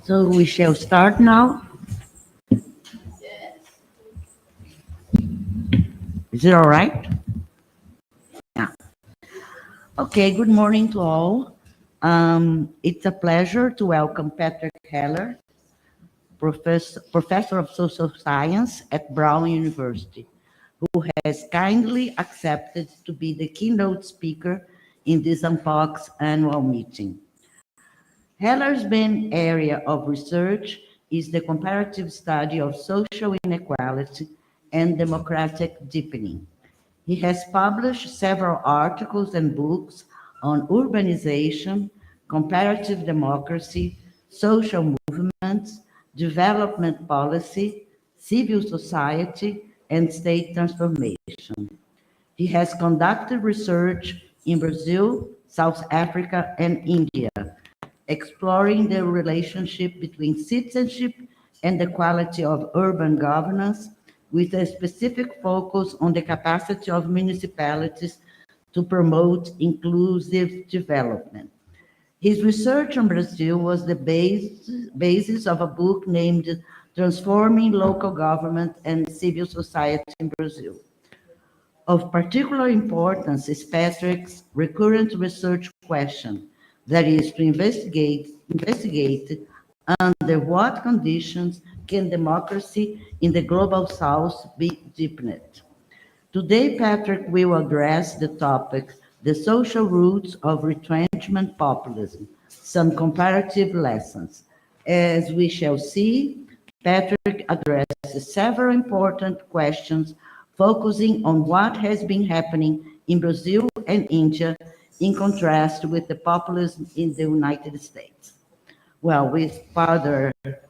So we shall start now. Is it all right? Yeah. Okay, good morning to all. It's a pleasure to welcome Partrick Heller, Professor of Social Science at Brown University, who has kindly accepted to be the keynote speaker in this ANPOCS annual meeting. Heller's main area of research is the comparative study of social inequality and democratic deepening. He has published several articles and books on urbanization, comparative democracy, social movements, development policy, civil society, and state transformation. He has conducted research in Brazil, South Africa, and India, exploring the relationship between citizenship and the quality of urban governance, with a specific focus on the capacity of municipalities to promote inclusive development. His research on Brazil was the basis of a book named Transforming Local Government and Civil Society in Brazil. Of particular importance is Partrick's recurrent research question, that is, to investigate under what conditions can democracy in the Global South be deepened. Today, Partrick will address the topic, the social roots of retrenchment populism, some comparative lessons. As we shall see, Partrick addresses several important questions focusing on what has been happening in Brazil and India in contrast with the populism in the United States. Well,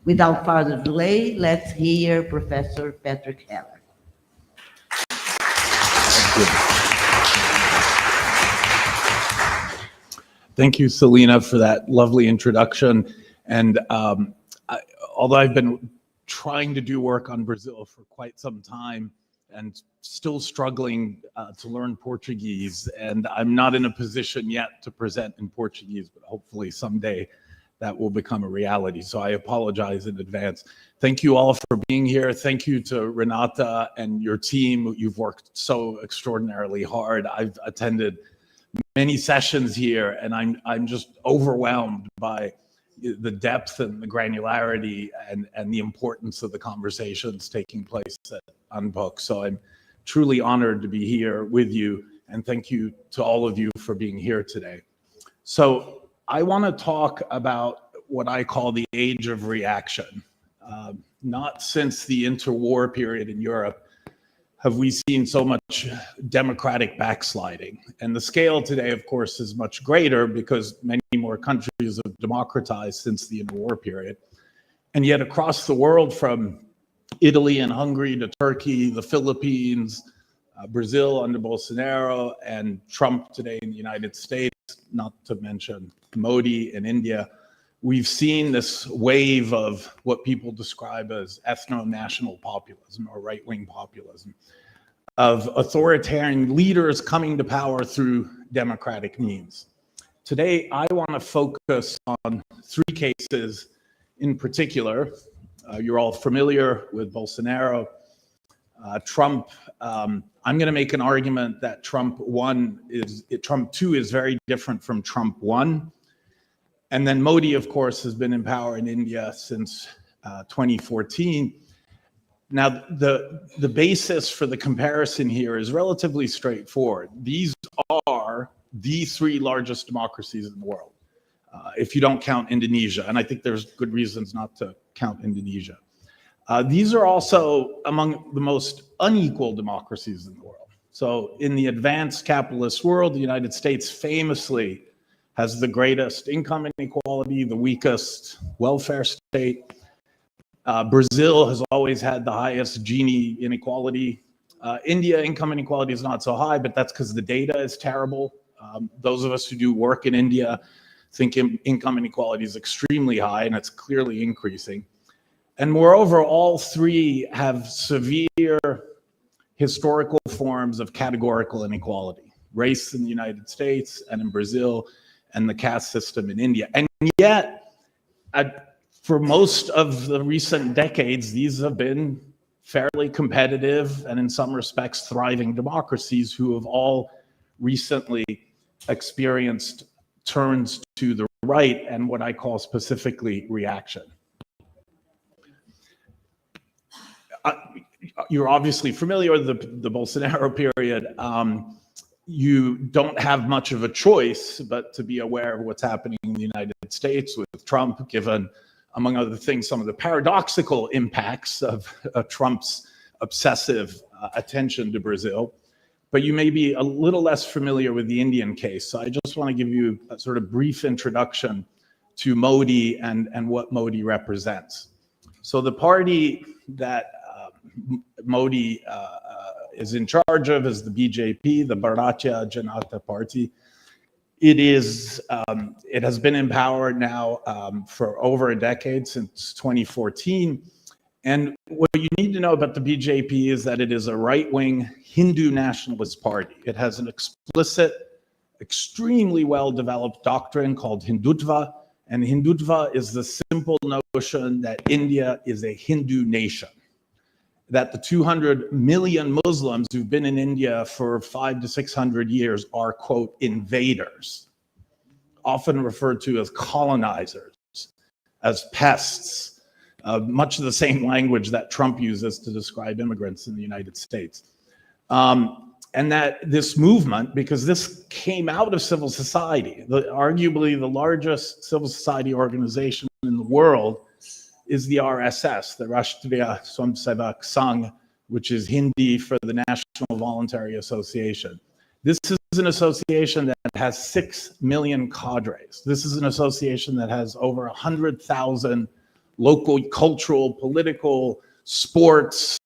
without further delay, let's hear Professor Partrick Heller. Thank you, Celina, for that lovely introduction. And although I've been trying to do work on Brazil for quite some time and still struggling to learn Portuguese, and I'm not in a position yet to present in Portuguese, but hopefully someday that will become a reality. So I apologize in advance. Thank you all for being here. Thank you to Renata and your team. You've worked so extraordinarily hard. I've attended many sessions here, and I'm just overwhelmed by the depth and the granularity and the importance of the conversations taking place at ANPOCS. So I'm truly honored to be here with you, and thank you to all of you for being here today. So I want to talk about what I call the age of reaction. Not since the interwar period in Europe have we seen so much democratic backsliding. And the scale today, of course, is much greater because many more countries have democratized since the interwar period. And yet across the world, from Italy and Hungary to Turkey, the Philippines, Brazil under Bolsonaro, and Trump today in the United States, not to mention Modi in India, we've seen this wave of what people describe as ethno-national populism or right-wing populism, of authoritarian leaders coming to power through democratic means. Today, I want to focus on three cases in particular. You're all familiar with Bolsonaro, Trump. I'm going to make an argument that Trump 2 is very different from Trump 1. And then Modi, of course, has been in power in India since 2014. Now, the basis for the comparison here is relatively straightforward. These are the three largest democracies in the world, if you don't count Indonesia. And I think there's good reasons not to count Indonesia. These are also among the most unequal democracies in the world. So in the advanced capitalist world, the United States famously has the greatest income inequality, the weakest welfare state. Brazil has always had the highest Gini inequality. India income inequality is not so high, but that's because the data is terrible. Those of us who do work in India think income inequality is extremely high, and it's clearly increasing. And moreover, all three have severe historical forms of categorical inequality: race in the United States and in Brazil, and the caste system in India. And yet, For most of the recent decades, these have been fairly competitive and in some respects thriving democracies who have all recently experienced turns to the right and what I call specifically reaction. You're obviously familiar with the Bolsonaro period. You don't have much of a choice but to be aware of what's happening in the United States with Trump, given, among other things, some of the paradoxical impacts of Trump's obsessive attention to Brazil. But you may be a little less familiar with the Indian case. So I just want to give you a sort of brief introduction to Modi and what Modi represents. So the party that Modi is in charge of is the BJP, the Bharatiya Janata Party. It has been in power now for over a decade, since 2014. And what you need to know about the BJP is that it is a right-wing Hindu nationalist party. It has an explicit, extremely well-developed doctrine called Hindutva. And Hindutva is the simple notion that India is a Hindu nation, that the 200 million Muslims who've been in India for 500 to 600 years are, quote, invaders, often referred to as colonizers, as pests, much of the same language that Trump uses to describe immigrants in the United States. And that this movement, because this came out of civil society, arguably the largest civil society organization in the world is the RSS, the Rashtriya Swayamsevak Sangh, which is Hindi for the National Voluntary Association. This is an association that has 6 million cadres. This is an association that has over 100,000 local, cultural, political, sports,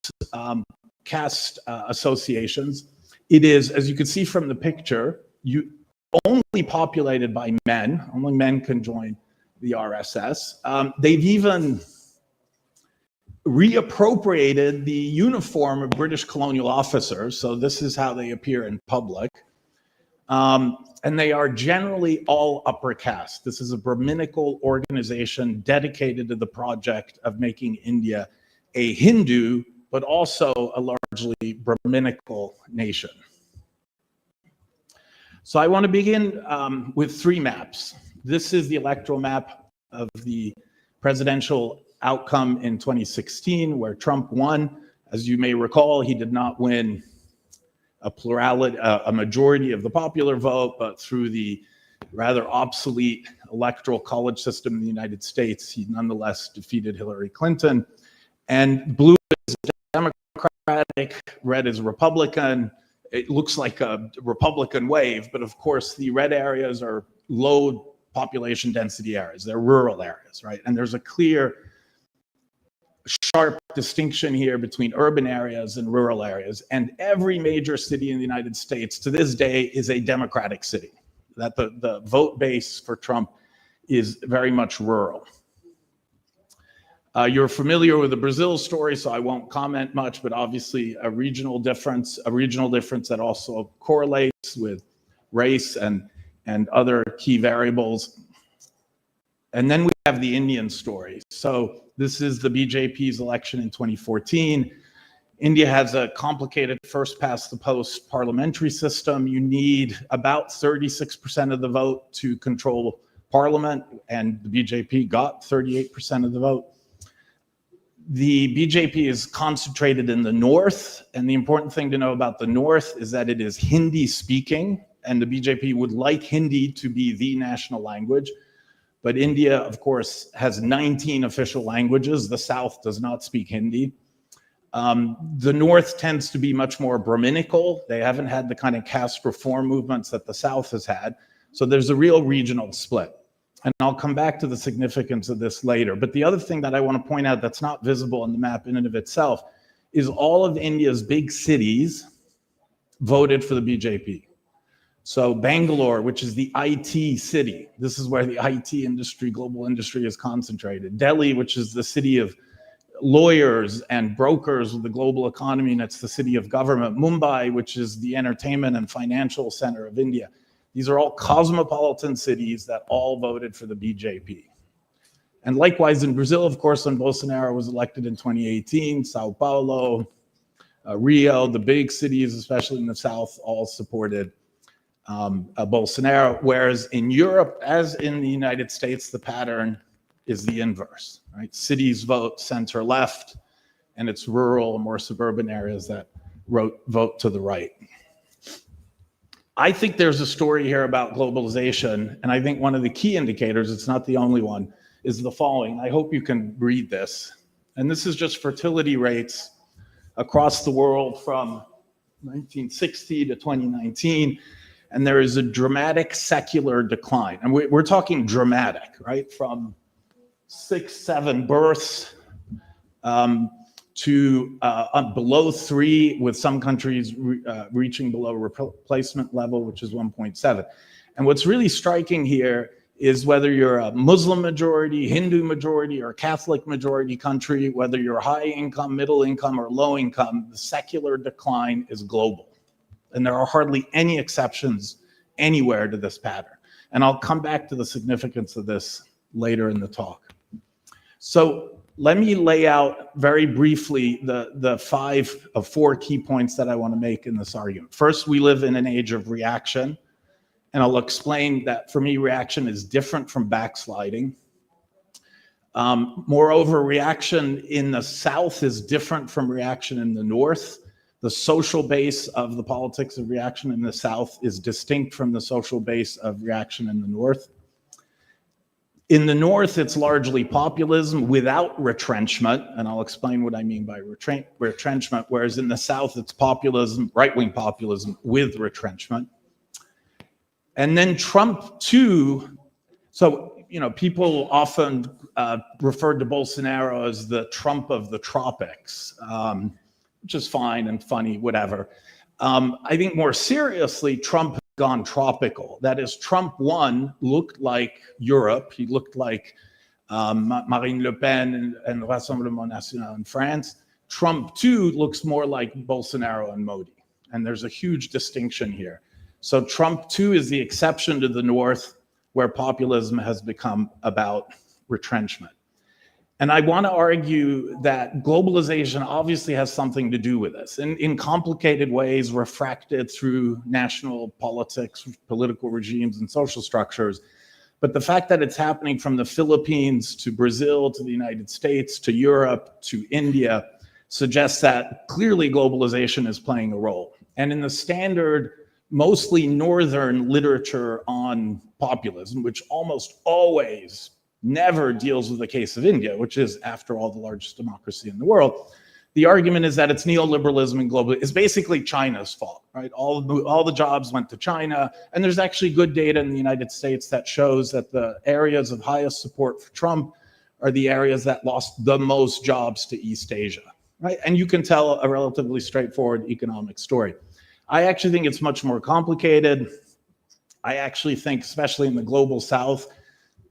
caste associations. It is, as you can see from the picture, only populated by men. Only men can join the RSS. They've even reappropriated the uniform of British colonial officers. So this is how they appear in public. And they are generally all upper caste. This is a Brahminical organization dedicated to the project of making India a Hindu, but also a largely Brahminical nation. So I want to begin with 3 maps. This is the electoral map of the presidential outcome in 2016, where Trump won. As you may recall, he did not win a majority of the popular vote, but through the rather obsolete electoral college system in the United States, he nonetheless defeated Hillary Clinton. And blue is Democratic, red is Republican. It looks like a Republican wave, but of course the red areas are low population density areas. They're rural areas, right? And there's a clear, sharp distinction here between urban areas and rural areas. And every major city in the United States to this day is a Democratic city. That the vote base for Trump is very much rural. You're familiar with the Brazil story, so I won't comment much, but obviously a regional difference that also correlates with race and other key variables. And then we have the Indian story. So this is the BJP's election in 2014. India has a complicated first past the post parliamentary system. You need about 36% of the vote to control parliament, and the BJP got 38% of the vote. The BJP is concentrated in the north, and the important thing to know about the north is that it is Hindi speaking, and the BJP would like Hindi to be the national language. But India, of course, has 19 official languages. The South does not speak Hindi. The North tends to be much more Brahminical. They haven't had the kind of caste reform movements that the South has had. So there's a real regional split. And I'll come back to the significance of this later. But the other thing that I want to point out that's not visible on the map in and of itself is all of India's big cities voted for the BJP. So Bangalore, which is the IT city, this is where the IT industry, global industry is concentrated. Delhi, which is the city of lawyers and brokers with the global economy, and it's the city of government. Mumbai, which is the entertainment and financial center of India. These are all cosmopolitan cities that all voted for the BJP. And likewise in Brazil, of course, when Bolsonaro was elected in 2018, Sao Paulo, Rio, the big cities, especially in the South, all supported Bolsonaro. Whereas in Europe, as in the United States, the pattern is the inverse, right? Cities vote center left, and it's rural, more suburban areas that vote to the right. I think there's a story here about globalization, and I think one of the key indicators, it's not the only one, is the following. I hope you can read this. And this is just fertility rates across the world from 1960 to 2019. And there is a dramatic secular decline. And we're talking dramatic, right? From 6, 7 births to below 3, with some countries reaching below replacement level, which is 1.7. And what's really striking here is whether you're a Muslim majority, Hindu majority, or Catholic majority country, whether you're high income, middle income, or low income, the secular decline is global. And there are hardly any exceptions anywhere to this pattern. And I'll come back to the significance of this later in the talk. So let me lay out very briefly the 5 of 4 key points that I want to make in this argument. First, we live in an age of reaction. And I'll explain that for me, reaction is different from backsliding. Moreover, reaction in the South is different from reaction in the North. The social base of the politics of reaction in the South is distinct from the social base of reaction in the North. In the North, it's largely populism without retrenchment, and I'll explain what I mean by retrenchment, whereas in the South, it's populism, right-wing populism with retrenchment. And then Trump too, so, you know, people often referred to Bolsonaro as the Trump of the tropics, which is fine and funny, whatever. I think more seriously, Trump has gone tropical. That is, Trump 1 looked like Europe. He looked like Marine Le Pen and Rassemblement National in France. Trump 2 looks more like Bolsonaro and Modi. And there's a huge distinction here. So Trump 2 is the exception to the North, where populism has become about retrenchment. And I want to argue that globalization obviously has something to do with this, in complicated ways refracted through national politics, political regimes, and social structures. But the fact that it's happening from the Philippines to Brazil to the United States to Europe to India suggests that clearly globalization is playing a role. And in the standard, mostly Northern literature on populism, which almost always never deals with the case of India, which is, after all, the largest democracy in the world. The argument is that it's neoliberalism and global. It's basically China's fault, right? All the jobs went to China, and there's actually good data in the United States that shows that the areas of highest support for Trump are the areas that lost the most jobs to East Asia, right? And you can tell a relatively straightforward economic story. I actually think it's much more complicated. I actually think, especially in the global South,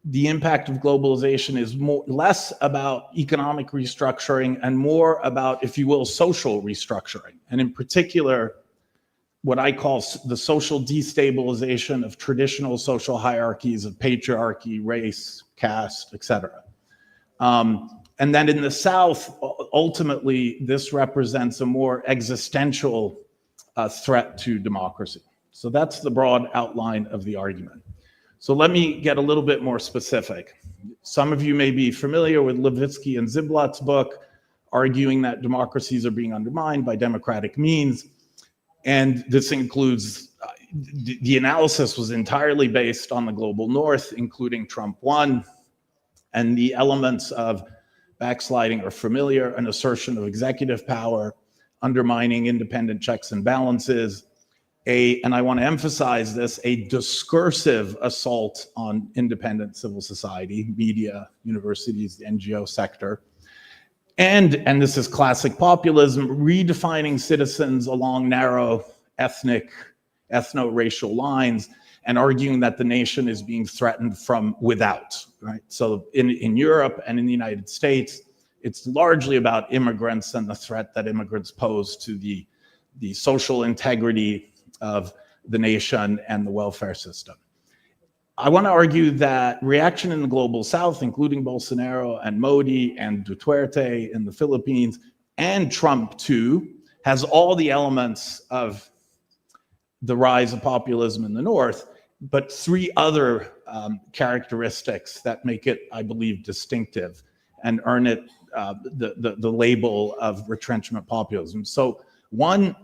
the impact of globalization is less about economic restructuring and more about, if you will, social restructuring. And in particular, what I call the social destabilization of traditional social hierarchies of patriarchy, race, caste, etc. And then in the South, ultimately, this represents a more existential threat to democracy. So that's the broad outline of the argument. So let me get a little bit more specific. Some of you may be familiar with Levitsky and Ziblatt's book, arguing that democracies are being undermined by democratic means. And this includes, the analysis was entirely based on the global North, including Trump 1, and the elements of backsliding are familiar: an assertion of executive power, undermining independent checks and balances, and I want to emphasize this, a discursive assault on independent civil society, media, universities, the NGO sector. And this is classic populism, redefining citizens along narrow ethnic, ethno-racial lines and arguing that the nation is being threatened from without, right? So in Europe and in the United States, it's largely about immigrants and the threat that immigrants pose to the social integrity of the nation and the welfare system. I want to argue that reaction in the global south, including Bolsonaro and Modi and Duterte in the Philippines, and Trump too, has all the elements of the rise of populism in the north, but three other characteristics that make it, I believe, distinctive and earn it the label of retrenchment populism. So one,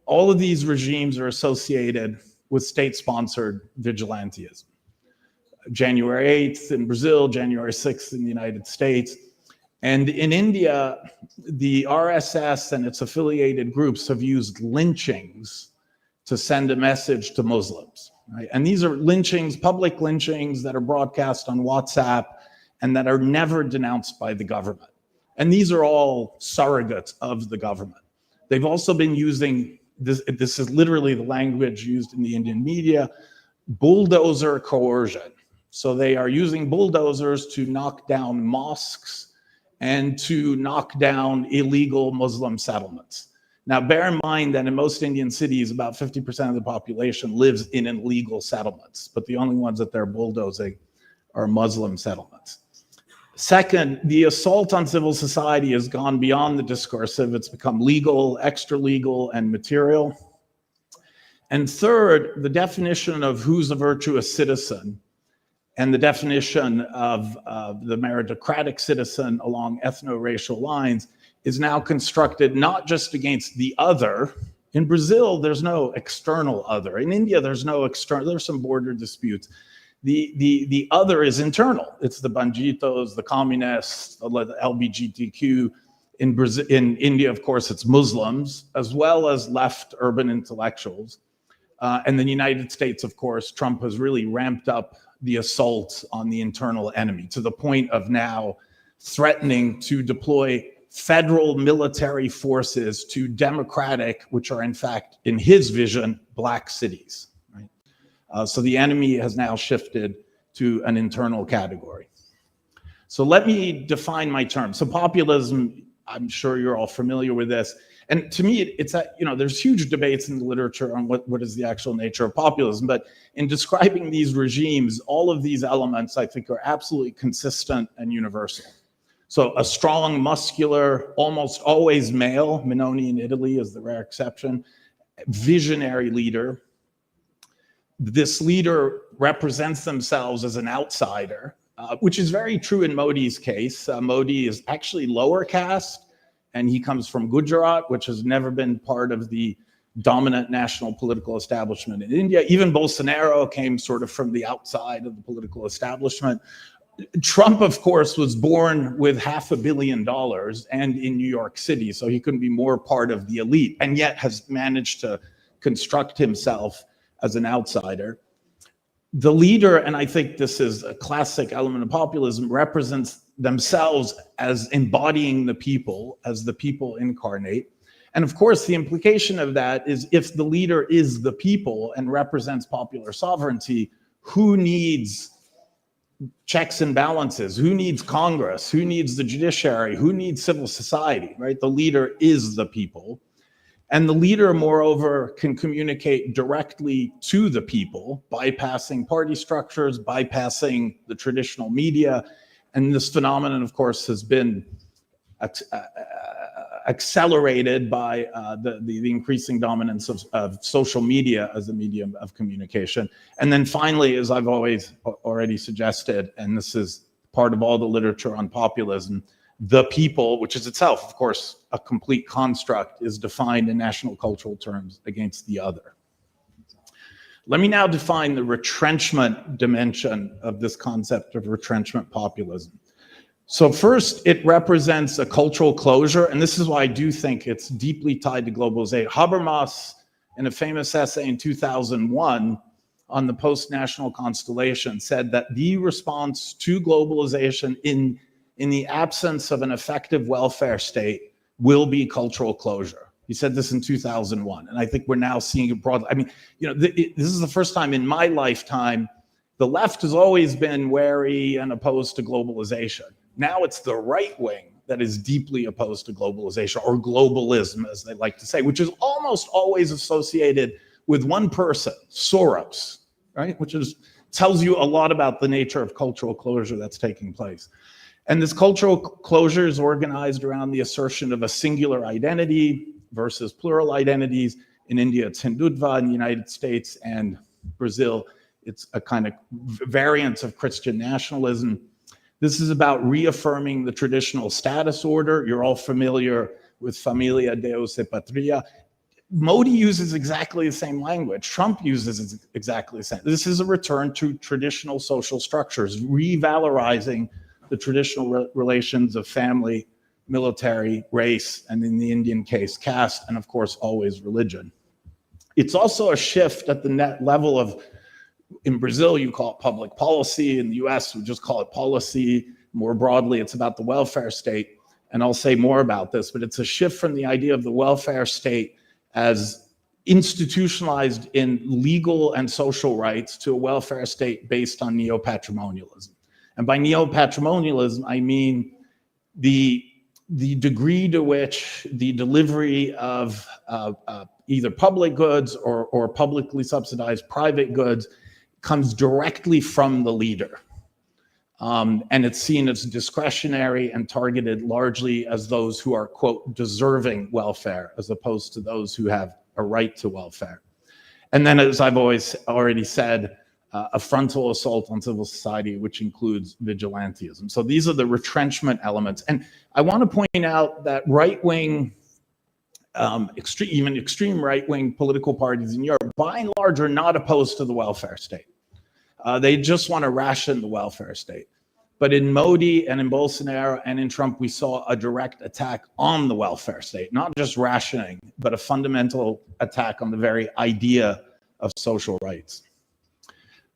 all of these regimes are associated with state-sponsored vigilantism. January 8th in Brazil, January 6th in the United States. And in India, the RSS and its affiliated groups have used lynchings to send a message to Muslims, right? And these are lynchings, public lynchings that are broadcast on WhatsApp and that are never denounced by the government. And these are all surrogates of the government. They've also been using, this is literally the language used in the Indian media, bulldozer coercion. So they are using bulldozers to knock down mosques and to knock down illegal Muslim settlements. Now, bear in mind that in most Indian cities, about 50% of the population lives in illegal settlements, but the only ones that they're bulldozing are Muslim settlements. Second, the assault on civil society has gone beyond the discursive. It's become legal, extra legal, and material. And third, the definition of who's a virtuous citizen and the definition of the meritocratic citizen along ethno-racial lines is now constructed not just against the other. In Brazil, there's no external other. In India, there's no external, there's some border disputes. The other is internal. It's the banditos, the communists, the LGBTQ. In Brazil, in India, of course, it's Muslims, as well as left urban intellectuals. And in the United States, of course, Trump has really ramped up the assault on the internal enemy to the point of now threatening to deploy federal military forces to democratic, which are in fact, in his vision, black cities. Right? So the enemy has now shifted to an internal category. So let me define my term. So populism, I'm sure you're all familiar with this. And to me, it's that, you know, there's huge debates in the literature on what is the actual nature of populism. But in describing these regimes, all of these elements, I think, are absolutely consistent and universal. So a strong, muscular, almost always male, Minoni in Italy is the rare exception, visionary leader. This leader represents themselves as an outsider, which is very true in Modi's case. Modi is actually lower caste, and he comes from Gujarat, which has never been part of the dominant national political establishment in India. Even Bolsonaro came sort of from the outside of the political establishment. Trump, of course, was born with $500 million and in New York City, so he couldn't be more part of the elite, and yet has managed to construct himself as an outsider. The leader, and I think this is a classic element of populism, represents themselves as embodying the people, as the people incarnate. And of course, the implication of that is if the leader is the people and represents popular sovereignty, who needs checks and balances? Who needs Congress? Who needs the judiciary? Who needs civil society, right? The leader is the people. And the leader, moreover, can communicate directly to the people, bypassing party structures, bypassing the traditional media. And this phenomenon, of course, has been accelerated by the increasing dominance of social media as a medium of communication. And then finally, as I've already suggested, and this is part of all the literature on populism, the people, which is itself, of course, a complete construct, is defined in national cultural terms against the other. Let me now define the retrenchment dimension of this concept of retrenchment populism. So first, it represents a cultural closure, and this is why I do think it's deeply tied to globalization. Habermas, in a famous essay in 2001 on the post-national constellation, said that the response to globalization in the absence of an effective welfare state will be cultural closure. He said this in 2001, and I think we're now seeing it broadly. I mean, you know, this is the first time in my lifetime the left has always been wary and opposed to globalization. Now it's the right wing that is deeply opposed to globalization, or globalism, as they like to say, which is almost always associated with one person, Soros, right? Which is tells you a lot about the nature of cultural closure that's taking place. And this cultural closure is organized around the assertion of a singular identity versus plural identities. In India, it's Hindutva. In the United States and Brazil, it's a kind of variance of Christian nationalism. This is about reaffirming the traditional status order. You're all familiar with Familia, Deus e Patria. Modi uses exactly the same language. Trump uses exactly the same. This is a return to traditional social structures, revalorizing the traditional relations of family, military, race, and in the Indian case, caste, and of course, always religion. It's also a shift at the net level of, in Brazil, you call it public policy. In the US, we just call it policy. More broadly, it's about the welfare state. And I'll say more about this, but it's a shift from the idea of the welfare state as institutionalized in legal and social rights to a welfare state based on neo-patrimonialism. And by neo-patrimonialism, I mean the degree to which the delivery of either public goods or publicly subsidized private goods comes directly from the leader. And it's seen as discretionary and targeted largely as those who are, quote, deserving welfare, as opposed to those who have a right to welfare. And then, as I've already said, a frontal assault on civil society, which includes vigilantism. So these are the retrenchment elements. And I want to point out that right-wing, even extreme right-wing political parties in Europe, by and large, are not opposed to the welfare state. They just want to ration the welfare state. But in Modi and in Bolsonaro and in Trump, we saw a direct attack on the welfare state, not just rationing, but a fundamental attack on the very idea of social rights.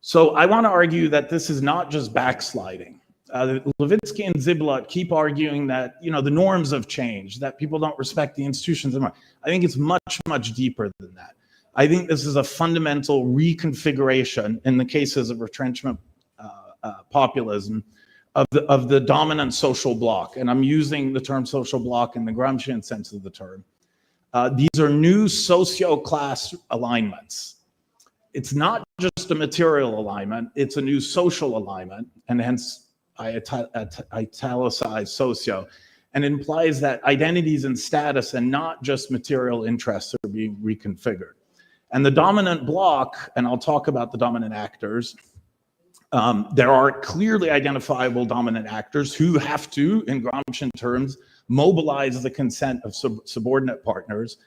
So I want to argue that this is not just backsliding. Levitsky and Ziblatt keep arguing that, you know, the norms have changed, that people don't respect the institutions anymore. I think it's much, much deeper than that. I think this is a fundamental reconfiguration in the cases of retrenchment populism of the dominant social bloc. And I'm using the term social bloc in the Gramscian sense of the term. These are new socio-class alignments. It's not just a material alignment, it's a new social alignment, and hence I italicize socio, and it implies that identities and status and not just material interests are being reconfigured. And the dominant bloc, and I'll talk about the dominant actors, there are clearly identifiable dominant actors who have to, in Gramscian terms, mobilize the consent of subordinate partners,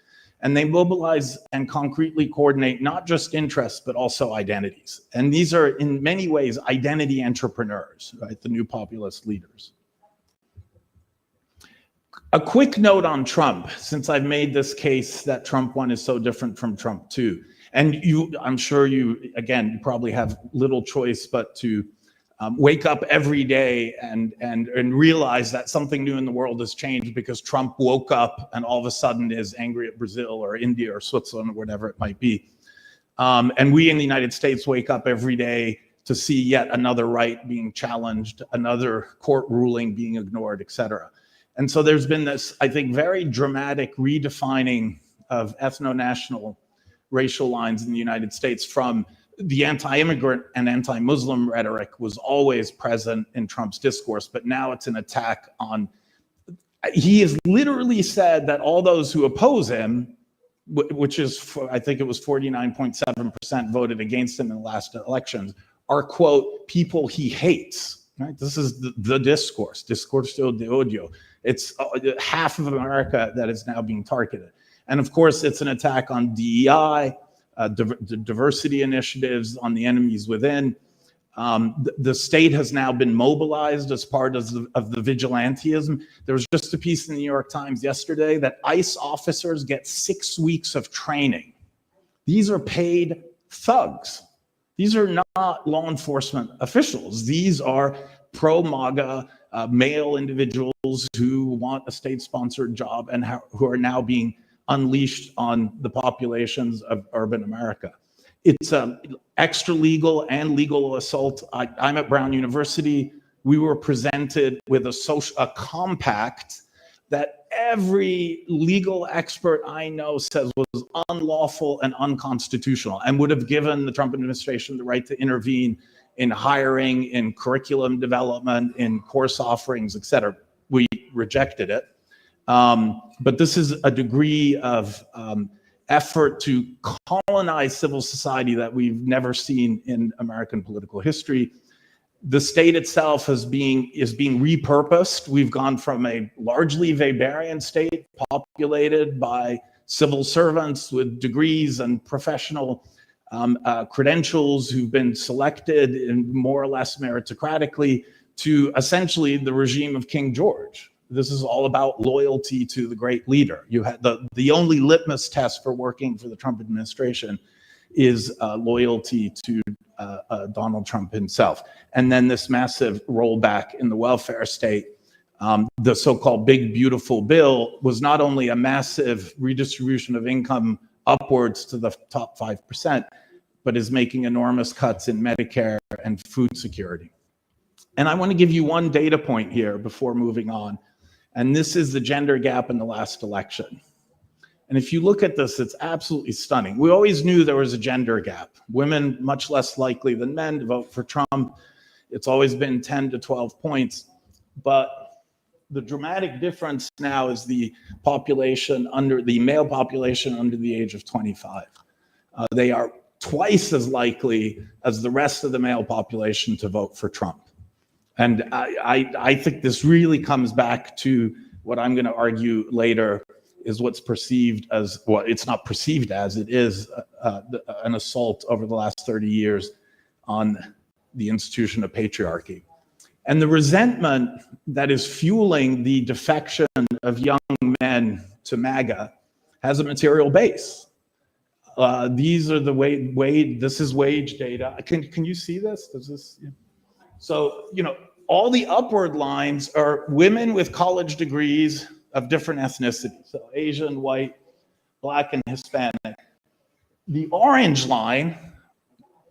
and they mobilize and concretely coordinate not just interests, but also identities. And these are, in many ways, identity entrepreneurs, right? The new populist leaders. A quick note on Trump, since I've made this case that Trump 1 is so different from Trump 2. And I'm sure you probably have little choice but to wake up every day and realize that something new in the world has changed because Trump woke up and all of a sudden is angry at Brazil or India or Switzerland or whatever it might be. And we in the United States wake up every day to see yet another right being challenged, another court ruling being ignored, et cetera. And so there's been this, I think, very dramatic redefining of ethno-national racial lines in the United States. From the anti-immigrant and anti-Muslim rhetoric was always present in Trump's discourse, but now it's an attack on, he has literally said that all those who oppose him, which is, I think it was 49.7% voted against him in the last elections, are, quote, people he hates, right? This is the discourse de odio. It's half of America that is now being targeted. And of course, it's an attack on DEI, diversity initiatives, on the enemies within. The state has now been mobilized as part of the vigilantism. There was just a piece in the New York Times yesterday that ICE officers get 6 weeks of training. These are paid thugs. These are not law enforcement officials. These are pro-MAGA male individuals who want a state-sponsored job and who are now being unleashed on the populations of urban America. It's extra legal and legal assault. I'm at Brown University. We were presented with a compact that every legal expert I know says was unlawful and unconstitutional and would have given the Trump administration the right to intervene in hiring, in curriculum development, in course offerings, et cetera. We rejected it. But this is a degree of effort to colonize civil society that we've never seen in American political history. The state itself is being repurposed. We've gone from a largely Weberian state populated by civil servants with degrees and professional credentials who've been selected in more or less meritocratically to essentially the regime of King George. This is all about loyalty to the great leader. You had the only litmus test for working for the Trump administration is loyalty to Donald Trump himself. And then this massive rollback in the welfare state, the so-called Big Beautiful Bill, was not only a massive redistribution of income upwards to the top 5%, but is making enormous cuts in Medicare and food security. And I want to give you one data point here before moving on. And this is the gender gap in the last election. And if you look at this, it's absolutely stunning. We always knew there was a gender gap. Women much less likely than men to vote for Trump. It's always been 10 to 12 points. But the dramatic difference now is the population the male population under the age of 25. They are twice as likely as the rest of the male population to vote for Trump. And I think this really comes back to what I'm going to argue later is what's perceived as, well, it's not perceived as, it is an assault over the last 30 years on the institution of patriarchy. And the resentment that is fueling the defection of young men to MAGA has a material base. These are the this is wage data. Can you see this? Does this? Yeah. So, all the upward lines are women with college degrees of different ethnicities. So Asian, white, Black, and Hispanic. The orange line,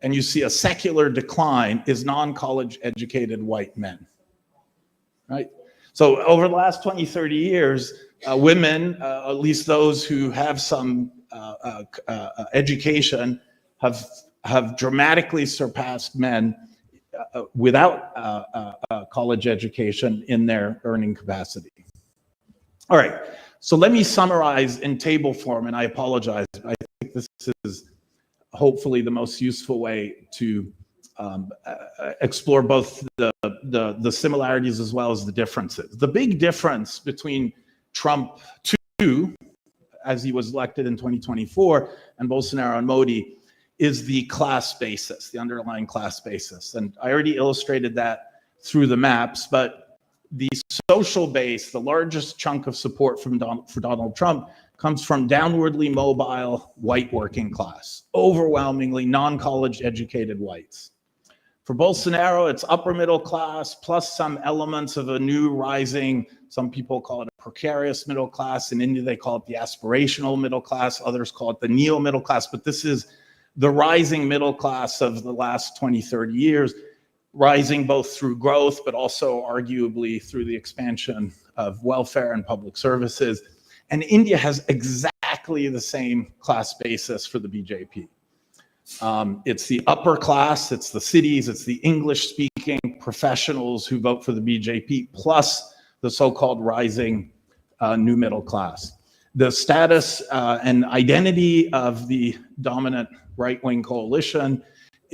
and you see a secular decline, is non-college educated white men, right? So over the last 20, 30 years, women, at least those who have some education, have dramatically surpassed men without college education in their earning capacity. All right, so let me summarize in table form, and I apologize. I think this is hopefully the most useful way to explore both the similarities as well as the differences. The big difference between Trump 2, as he was elected in 2024, and Bolsonaro and Modi is the class basis, the underlying class basis. And I already illustrated that through the maps, but the social base, the largest chunk of support for Donald Trump comes from downwardly mobile white working class, overwhelmingly non-college educated whites. For Bolsonaro, it's upper middle class plus some elements of a new rising, some people call it a precarious middle class. In India, they call it the aspirational middle class. Others call it the neo-middle class, but this is the rising middle class of the last 20, 30 years, rising both through growth, but also arguably through the expansion of welfare and public services. And India has exactly the same class basis for the BJP. It's the upper class, it's the cities, it's the English-speaking professionals who vote for the BJP, plus the so-called rising new middle class. The status and identity of the dominant right-wing coalition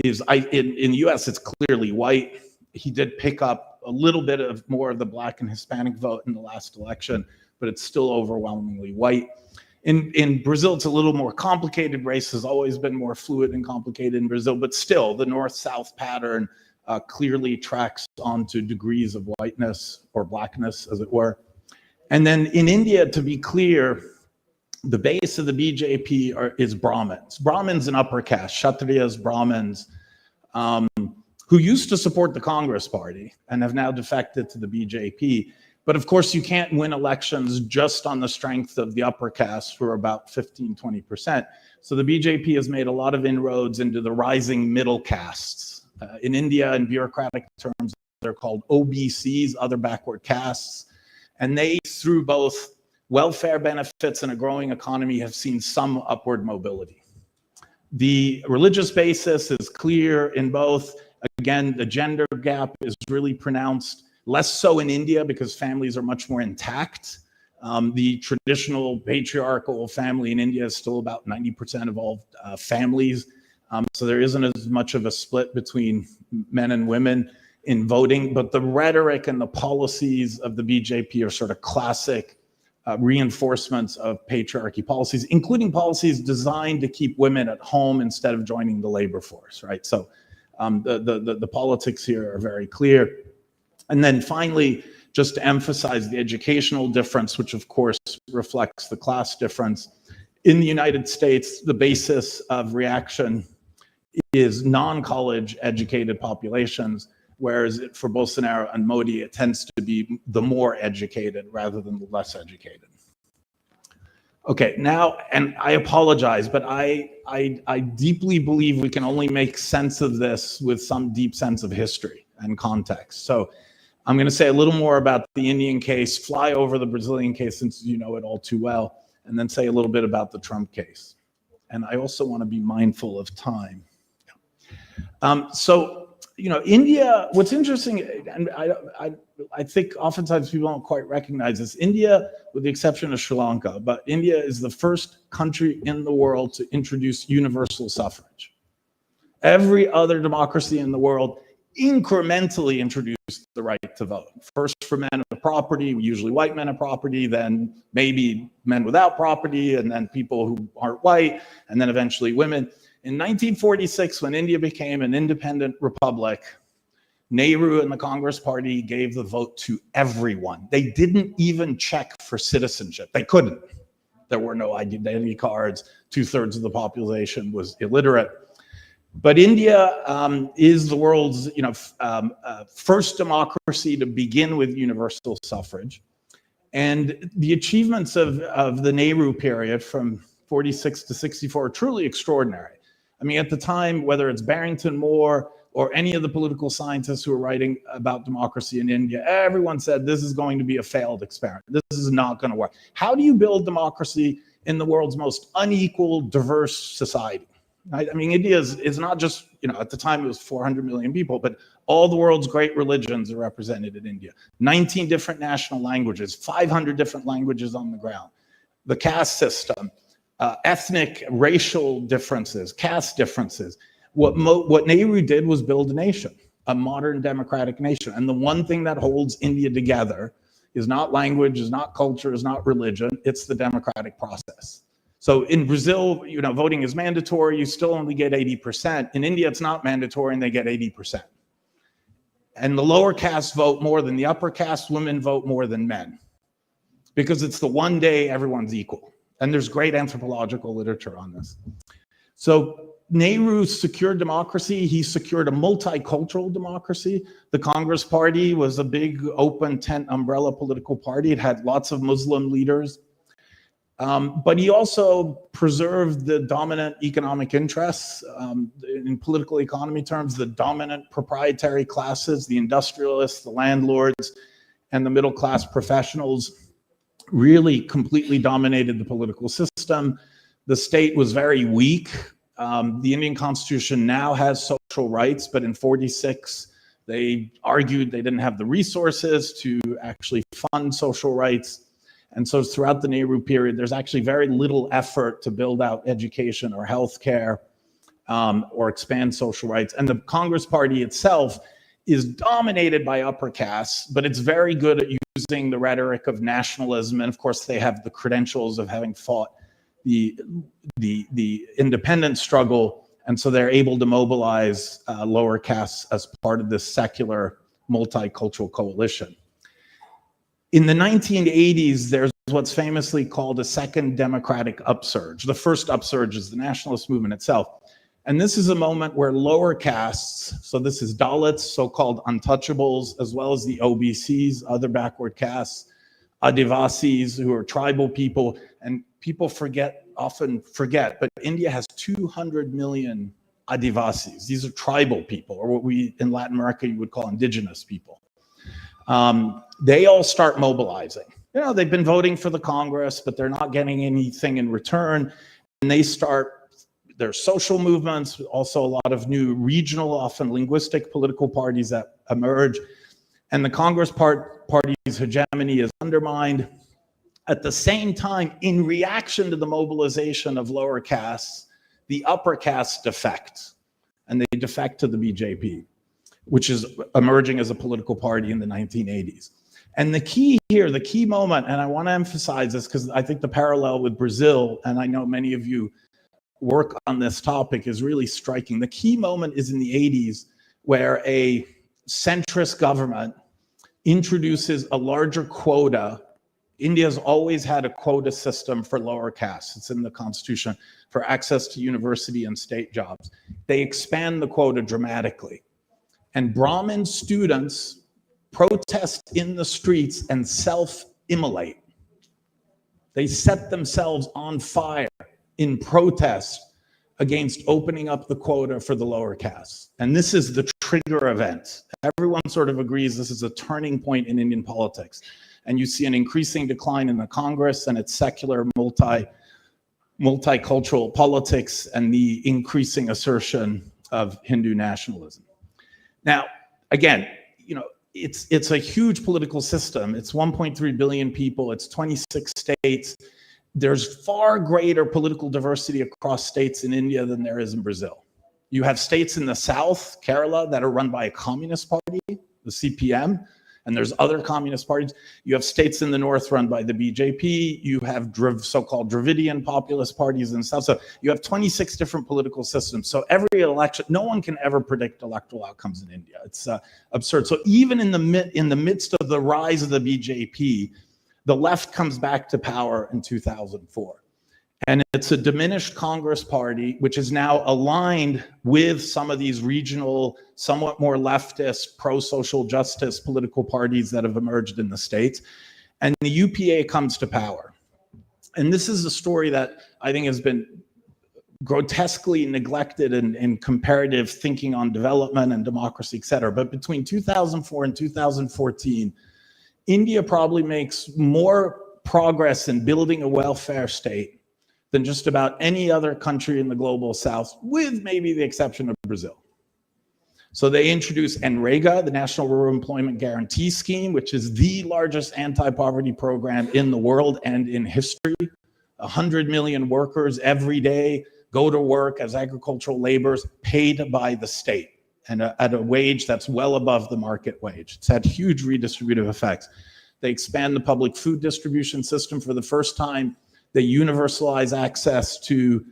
is, in the US, it's clearly white. He did pick up a little bit of more of the Black and Hispanic vote in the last election, but it's still overwhelmingly white. In Brazil, it's a little more complicated. Race has always been more fluid and complicated in Brazil, but still the north-south pattern clearly tracks onto degrees of whiteness or blackness, as it were. And then in India, to be clear, the base of the BJP is Brahmins. Brahmins and upper caste, Kshatriyas, Brahmins, who used to support the Congress Party and have now defected to the BJP. But of course, you can't win elections just on the strength of the upper caste, who are about 15, 20%. So the BJP has made a lot of inroads into the rising middle castes. In India, in bureaucratic terms, they're called OBCs, other backward castes. And they, through both welfare benefits and a growing economy, have seen some upward mobility. The religious basis is clear in both. Again, the gender gap is really pronounced, less so in India because families are much more intact. The traditional patriarchal family in India is still about 90% of all families. So there isn't as much of a split between men and women in voting, but the rhetoric and the policies of the BJP are sort of classic reinforcements of patriarchy policies, including policies designed to keep women at home instead of joining the labor force, right? So the politics here are very clear. And then finally, just to emphasize the educational difference, which of course reflects the class difference. In the United States, the basis of reaction is non-college educated populations, whereas for Bolsonaro and Modi, it tends to be the more educated rather than the less educated. Okay, now, and I apologize, but I deeply believe we can only make sense of this with some deep sense of history and context. So I'm going to say a little more about the Indian case, fly over the Brazilian case since you know it all too well, and then say a little bit about the Trump case. And I also want to be mindful of time. So, you know, India, what's interesting, and I think oftentimes people don't quite recognize this, India, with the exception of Sri Lanka, but India is the first country in the world to introduce universal suffrage. Every other democracy in the world incrementally introduced the right to vote. First for men of property, usually white men of property, then maybe men without property, and then people who aren't white, and then eventually women. In 1946, when India became an independent republic, Nehru and the Congress Party gave the vote to everyone. They didn't even check for citizenship. They couldn't. There were no identity cards. 2/3 of the population was illiterate. But India is the world's first democracy to begin with universal suffrage. And the achievements of the Nehru period from 46 to 64 are truly extraordinary. I mean, at the time, whether it's Barrington Moore or any of the political scientists who are writing about democracy in India, everyone said this is going to be a failed experiment. This is not going to work. How do you build democracy in the world's most unequal, diverse society? Right? I mean, India is not just, at the time it was 400 million people, but all the world's great religions are represented in India. 19 different national languages, 500 different languages on the ground. The caste system, ethnic, racial differences, caste differences. What Nehru did was build a nation, a modern democratic nation. And the one thing that holds India together is not language, is not culture, is not religion, it's the democratic process. So in Brazil, voting is mandatory, you still only get 80%. In India, it's not mandatory and they get 80%. And the lower caste vote more than the upper caste, women vote more than men. Because it's the one day everyone's equal. And there's great anthropological literature on this. So Nehru secured democracy. He secured a multicultural democracy. The Congress Party was a big open tent umbrella political party. It had lots of Muslim leaders. But he also preserved the dominant economic interests. In political economy terms, the dominant proprietary classes, the industrialists, the landlords, and the middle class professionals really completely dominated the political system. The state was very weak. The Indian Constitution now has social rights, but in 46, they argued they didn't have the resources to actually fund social rights. And so throughout the Nehru period, there's actually very little effort to build out education or healthcare or expand social rights. And the Congress Party itself is dominated by upper castes, but it's very good at using the rhetoric of nationalism. And of course, they have the credentials of having fought the independence struggle. And so they're able to mobilize lower castes as part of this secular multicultural coalition. In the 1980s, there's what's famously called a second democratic upsurge. The first upsurge is the nationalist movement itself. And this is a moment where lower castes, so this is Dalits, so-called untouchables, as well as the OBCs, other backward castes, Adivasis, who are tribal people, and people often forget, but India has 200 million Adivasis. These are tribal people, or what we in Latin America you would call indigenous people. They all start mobilizing. They've been voting for the Congress, but they're not getting anything in return. And they start there's social movements, also a lot of new regional, often linguistic political parties that emerge. And the Congress party's hegemony is undermined. At the same time, in reaction to the mobilization of lower castes, the upper castes defect, and they defect to the BJP, which is emerging as a political party in the 1980s. And the key here, the key moment, and I want to emphasize this because I think the parallel with Brazil, and I know many of you work on this topic, is really striking. The key moment is in the 80s, where a centrist government introduces a larger quota. India's always had a quota system for lower castes. It's in the constitution for access to university and state jobs. They expand the quota dramatically. And Brahmin students protest in the streets and self-immolate. They set themselves on fire in protest against opening up the quota for the lower castes. And this is the trigger event. Everyone sort of agrees this is a turning point in Indian politics. And you see an increasing decline in the Congress and its secular multicultural politics and the increasing assertion of Hindu nationalism. Now, again, it's a huge political system. It's 1.3 billion people. It's 26 states. There's far greater political diversity across states in India than there is in Brazil. You have states in the south, Kerala, that are run by a communist party, the CPM, and there's other communist parties. You have states in the north run by the BJP. You have so-called Dravidian populist parties in the south. So you have 26 different political systems. So every election, no one can ever predict electoral outcomes in India. It's absurd. So even in the midst of the rise of the BJP, the left comes back to power in 2004. And it's a diminished Congress party, which is now aligned with some of these regional, somewhat more leftist, pro-social justice political parties that have emerged in the states. And the UPA comes to power. And this is a story that I think has been grotesquely neglected in comparative thinking on development and democracy, et cetera. But between 2004 and 2014, India probably makes more progress in building a welfare state than just about any other country in the global south, with maybe the exception of Brazil. So they introduced NREGA, the National Rural Employment Guarantee Scheme, which is the largest anti-poverty program in the world and in history. 100 million workers every day go to work as agricultural laborers paid by the state and at a wage that's well above the market wage. It's had huge redistributive effects. They expand the public food distribution system for the first time. They universalize access to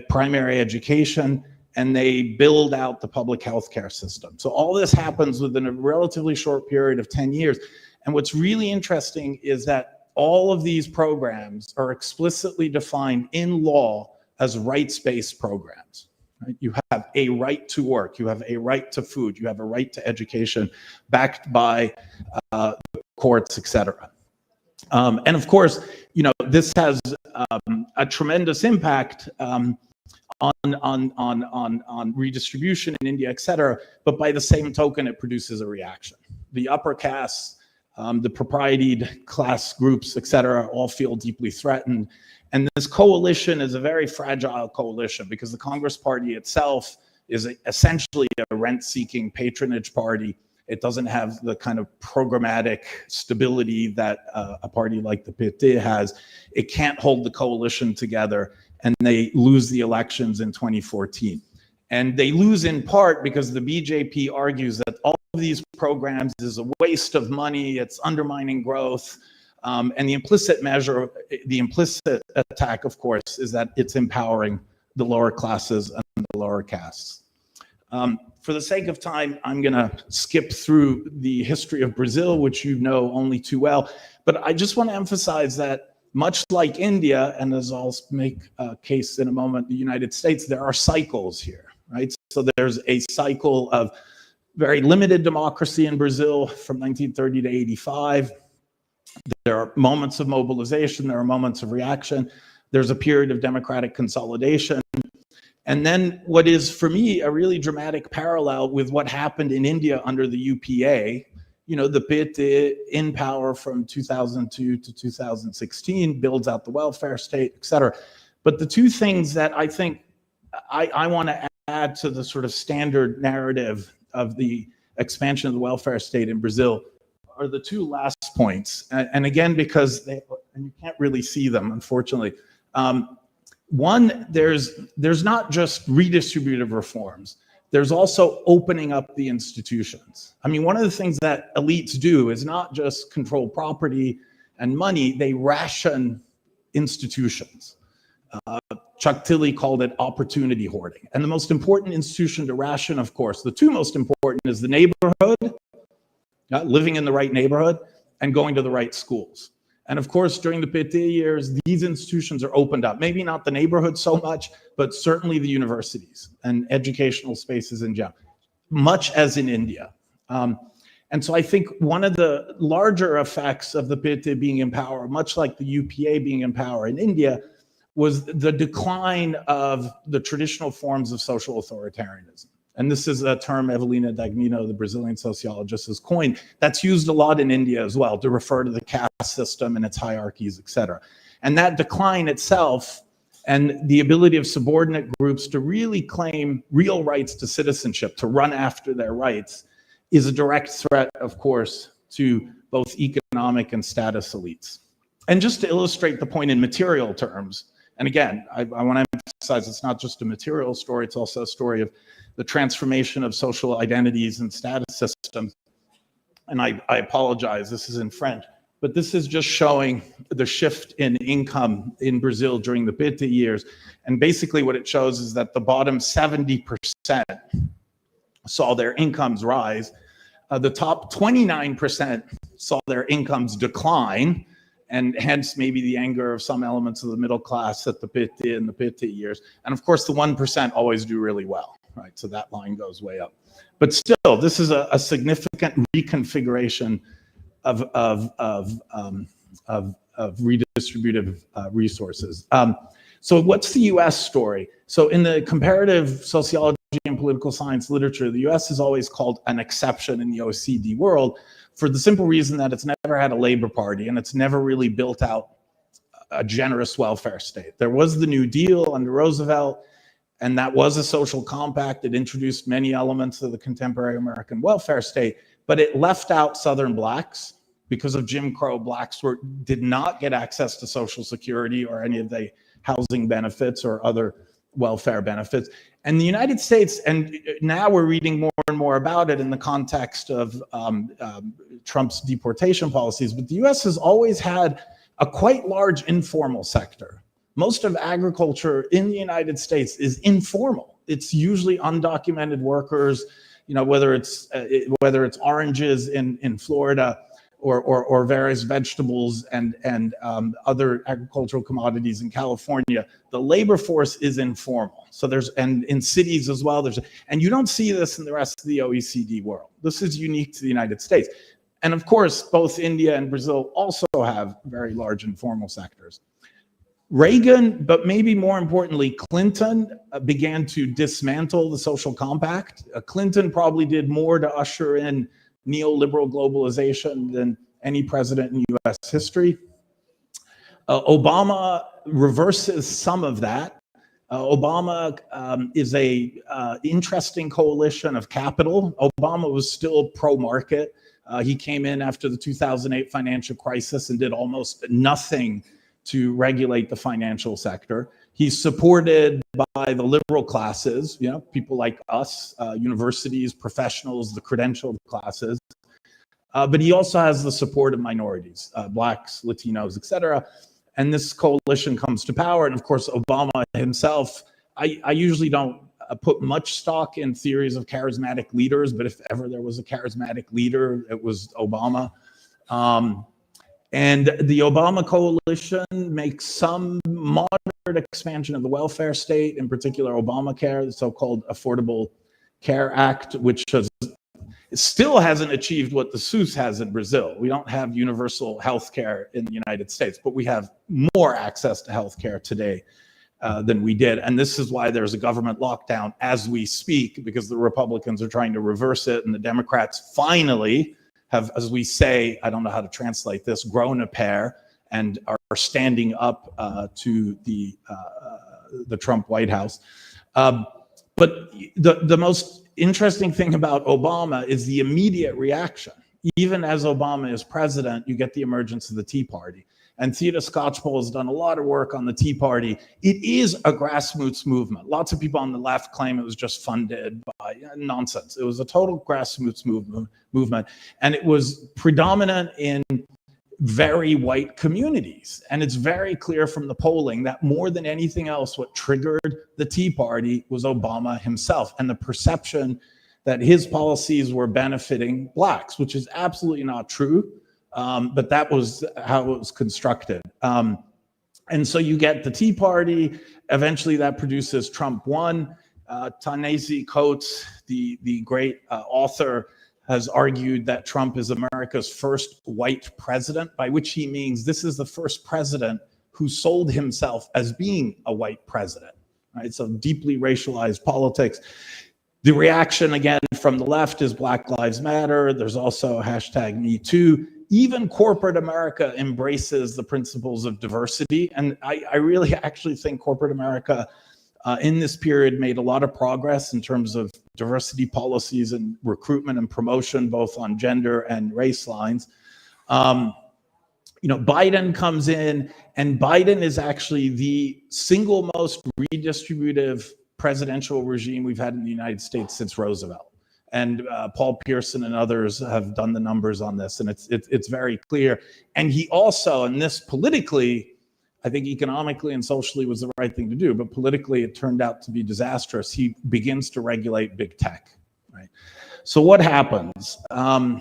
primary education, and they build out the public healthcare system. So all this happens within a relatively short period of 10 years. And what's really interesting is that all of these programs are explicitly defined in law as rights-based programs. Right? You have a right to work, you have a right to food, you have a right to education backed by the courts, et cetera. And of course, this has a tremendous impact on redistribution in India, et cetera. But by the same token, it produces a reaction. The upper castes, the proprietied class groups, et cetera, all feel deeply threatened. And this coalition is a very fragile coalition because the Congress party itself is essentially a rent-seeking patronage party. It doesn't have the kind of programmatic stability that a party like the PT has. It can't hold the coalition together, and they lose the elections in 2014. And they lose in part because the BJP argues that all of these programs is a waste of money, it's undermining growth, and the implicit attack, of course, is that it's empowering the lower classes and the lower castes. For the sake of time, I'm going to skip through the history of Brazil, which you know only too well. But I just want to emphasize that much like India, and as I'll make a case in a moment, the United States, there are cycles here, right? So there's a cycle of very limited democracy in Brazil from 1930 to 85. There are moments of mobilization, there are moments of reaction. There's a period of democratic consolidation. And then what is, for me, a really dramatic parallel with what happened in India under the UPA, the PT in power from 2002 to 2016, builds out the welfare state, et cetera. But the two things that I think I want to add to the sort of standard narrative of the expansion of the welfare state in Brazil are the two last points. And again, because and you can't really see them, unfortunately. One, there's not just redistributive reforms. There's also opening up the institutions. I mean, one of the things that elites do is not just control property and money, they ration institutions. Chuck Tilley called it opportunity hoarding. And the most important institution to ration, of course, the two most important is the neighborhood, living in the right neighborhood, and going to the right schools. And of course, during the PT years, these institutions are opened up. Maybe not the neighborhood so much, but certainly the universities and educational spaces in general, much as in India. And so I think one of the larger effects of the PT being in power, much like the UPA being in power in India, was the decline of the traditional forms of social authoritarianism. And this is a term Evelina Dagmino, the Brazilian sociologist, has coined. That's used a lot in India as well to refer to the caste system and its hierarchies, et cetera. And that decline itself and the ability of subordinate groups to really claim real rights to citizenship, to run after their rights, is a direct threat, of course, to both economic and status elites. And just to illustrate the point in material terms, and again, I want to emphasize it's not just a material story, it's also a story of the transformation of social identities and status systems. And I apologize, this is in French, but this is just showing the shift in income in Brazil during the PT years. And basically what it shows is that the bottom 70% saw their incomes rise. The top 29% saw their incomes decline, and hence maybe the anger of some elements of the middle class at the PT and the PT years. And of course, the 1% always do really well, right? So that line goes way up. But still, this is a significant reconfiguration of redistributive resources. So what's the US story? So in the comparative sociology and political science literature, the US is always called an exception in the OECD world for the simple reason that it's never had a labor party and it's never really built out a generous welfare state. There was the New Deal under Roosevelt, and that was a social compact. It introduced many elements of the contemporary American welfare state, but it left out Southern blacks. Because of Jim Crow, blacks did not get access to Social Security or any of the housing benefits or other welfare benefits. And the United States, and now we're reading more and more about it in the context of Trump's deportation policies, but the US has always had a quite large informal sector. Most of agriculture in the United States is informal. It's usually undocumented workers, whether it's oranges in Florida, or various vegetables and other agricultural commodities in California. The labor force is informal. So and in cities as well, and you don't see this in the rest of the OECD world. This is unique to the United States. And of course, both India and Brazil also have very large informal sectors. Reagan, but maybe more importantly, Clinton began to dismantle the social compact. Clinton probably did more to usher in neoliberal globalization than any president in US history. Obama reverses some of that. Obama is a interesting coalition of capital. Obama was still pro-market. He came in after the 2008 financial crisis and did almost nothing to regulate the financial sector. He's supported by the liberal classes, people like us, universities, professionals, the credentialed classes. But he also has the support of minorities, blacks, Latinos, et cetera. And this coalition comes to power. And of course, Obama himself, I usually don't put much stock in theories of charismatic leaders, but if ever there was a charismatic leader, it was Obama. And the Obama coalition makes some moderate expansion of the welfare state, in particular Obamacare, the so-called Affordable Care Act, which still hasn't achieved what the SUS has in Brazil. We don't have universal health care in the United States, but we have more access to health care today than we did. And this is why there's a government lockdown as we speak, because the Republicans are trying to reverse it, and the Democrats finally have, as we say, I don't know how to translate this, grown a pair and are standing up to the Trump White House. But the most interesting thing about Obama is the immediate reaction. Even as Obama is president, you get the emergence of the Tea Party. And Theda Skocpol has done a lot of work on the Tea Party. It is a grassroots movement. Lots of people on the left claim it was just funded by nonsense. It was a total grassroots movement. And it was predominant in very white communities. And it's very clear from the polling that more than anything else, what triggered the Tea Party was Obama himself and the perception that his policies were benefiting blacks, which is absolutely not true. But that was how it was constructed. And so you get the Tea Party. Eventually that produces Trump 1. Ta-Nehisi Coates, the great author, has argued that Trump is America's first white president, by which he means this is the first president who sold himself as being a white president, right? So deeply racialized politics. The reaction, again, from the left is Black Lives Matter. There's also hashtag Me Too. Even corporate America embraces the principles of diversity. And I really actually think corporate America in this period made a lot of progress in terms of diversity policies and recruitment and promotion, both on gender and race lines. Biden comes in, and Biden is actually the single most redistributive presidential regime we've had in the United States since Roosevelt. And Paul Pearson and others have done the numbers on this, and it's very clear. And he also, and this politically, I think economically and socially was the right thing to do, but politically it turned out to be disastrous. He begins to regulate big tech, right? So what happens? I'm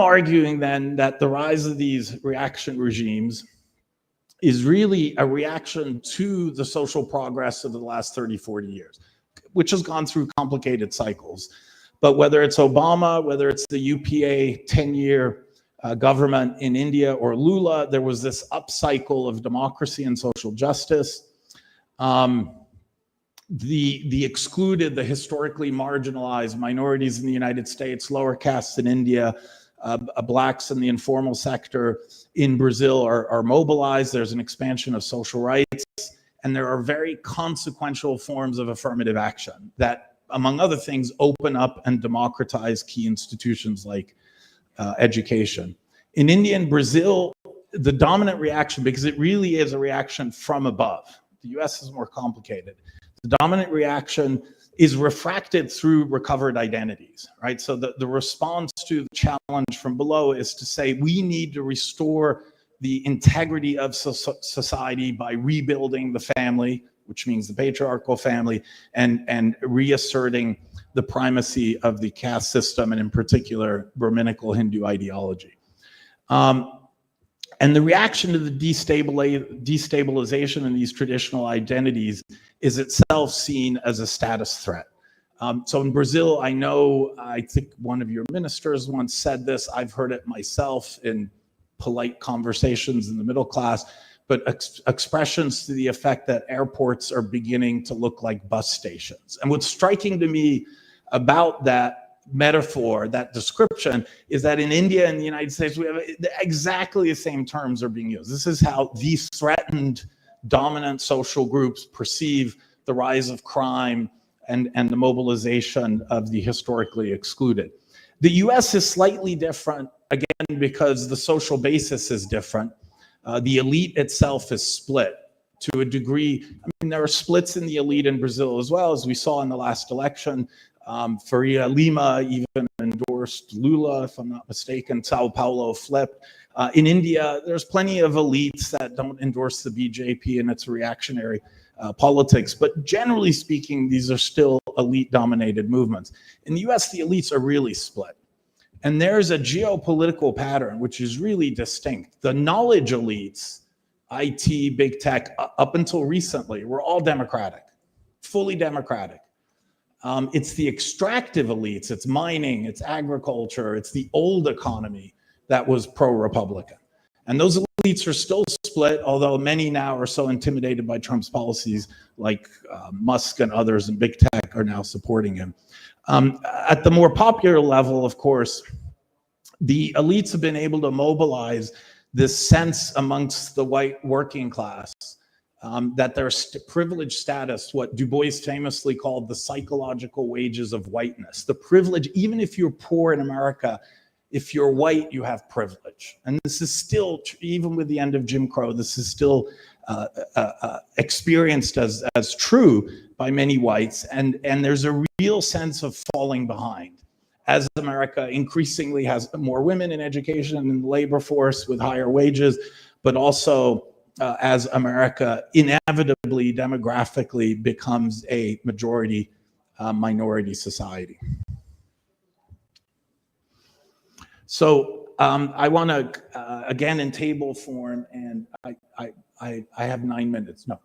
arguing then that the rise of these reaction regimes is really a reaction to the social progress of the last 30, 40 years, which has gone through complicated cycles. But whether it's Obama, whether it's the UPA 10-year government in India or Lula, there was this upcycle of democracy and social justice. The excluded, the historically marginalized minorities in the United States, lower castes in India, blacks in the informal sector in Brazil are mobilized. There's an expansion of social rights, and there are very consequential forms of affirmative action that, among other things, open up and democratize key institutions like education. In India and Brazil, the dominant reaction, because it really is a reaction from above, the US is more complicated. The dominant reaction is refracted through recovered identities, right? So the response to the challenge from below is to say, we need to restore the integrity of society by rebuilding the family, which means the patriarchal family, and reasserting the primacy of the caste system, and in particular, Brahminical Hindu ideology. And the reaction to the destabilization in these traditional identities is itself seen as a status threat. So in Brazil, I think one of your ministers once said this, I've heard it myself in polite conversations in the middle class, but expressions to the effect that airports are beginning to look like bus stations. And what's striking to me about that metaphor, that description, is that in India and the United States, we have exactly the same terms are being used. This is how these threatened dominant social groups perceive the rise of crime and the mobilization of the historically excluded. The US is slightly different, again, because the social basis is different. The elite itself is split to a degree. I mean, there are splits in the elite in Brazil as well, as we saw in the last election. Faria Lima even endorsed Lula, if I'm not mistaken. Sao Paulo flipped. In India, there's plenty of elites that don't endorse the BJP and its reactionary politics. But generally speaking, these are still elite-dominated movements. In the US, the elites are really split. And there's a geopolitical pattern which is really distinct. The knowledge elites, IT, big tech, up until recently, were all democratic, fully democratic. It's the extractive elites, it's mining, it's agriculture, it's the old economy that was pro-Republican. And those elites are still split, although many now are so intimidated by Trump's policies, like Musk and others in big tech are now supporting him. At the more popular level, of course, the elites have been able to mobilize this sense amongst the white working class that their privileged status, what Du Bois famously called the psychological wages of whiteness. The privilege, even if you're poor in America, if you're white, you have privilege. And this is still, even with the end of Jim Crow, this is still experienced as true by many whites. And there's a real sense of falling behind. As America increasingly has more women in education and in the labor force with higher wages, but also as America inevitably demographically becomes a majority minority society. So I want to, again, in table form, and I have 9 minutes. No,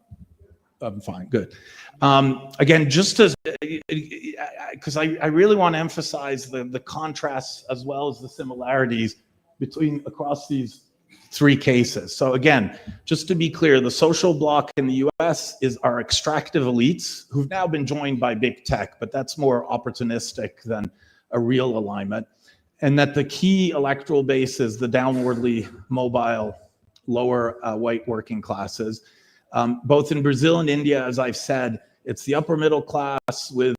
I'm fine, good. Again, just as, because I really want to emphasize the contrasts as well as the similarities across these 3 cases. So again, just to be clear, the social bloc in the US are extractive elites who've now been joined by big tech, but that's more opportunistic than a real alignment. And that the key electoral base is the downwardly mobile, lower white working classes. Both in Brazil and India, as I've said, it's the upper middle class with,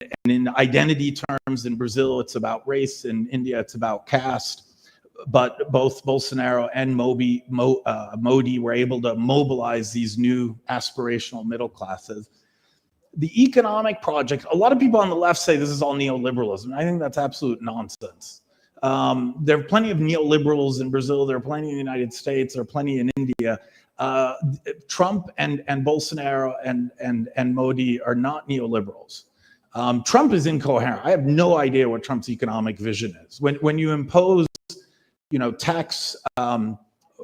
and in identity terms, in Brazil, it's about race. In India, it's about caste. But both Bolsonaro and Modi were able to mobilize these new aspirational middle classes. The economic project, a lot of people on the left say this is all neoliberalism. I think that's absolute nonsense. There are plenty of neoliberals in Brazil. There are plenty in the United States. There are plenty in India. Trump and Bolsonaro and Modi are not neoliberals. Trump is incoherent. I have no idea what Trump's economic vision is. When you impose, tax,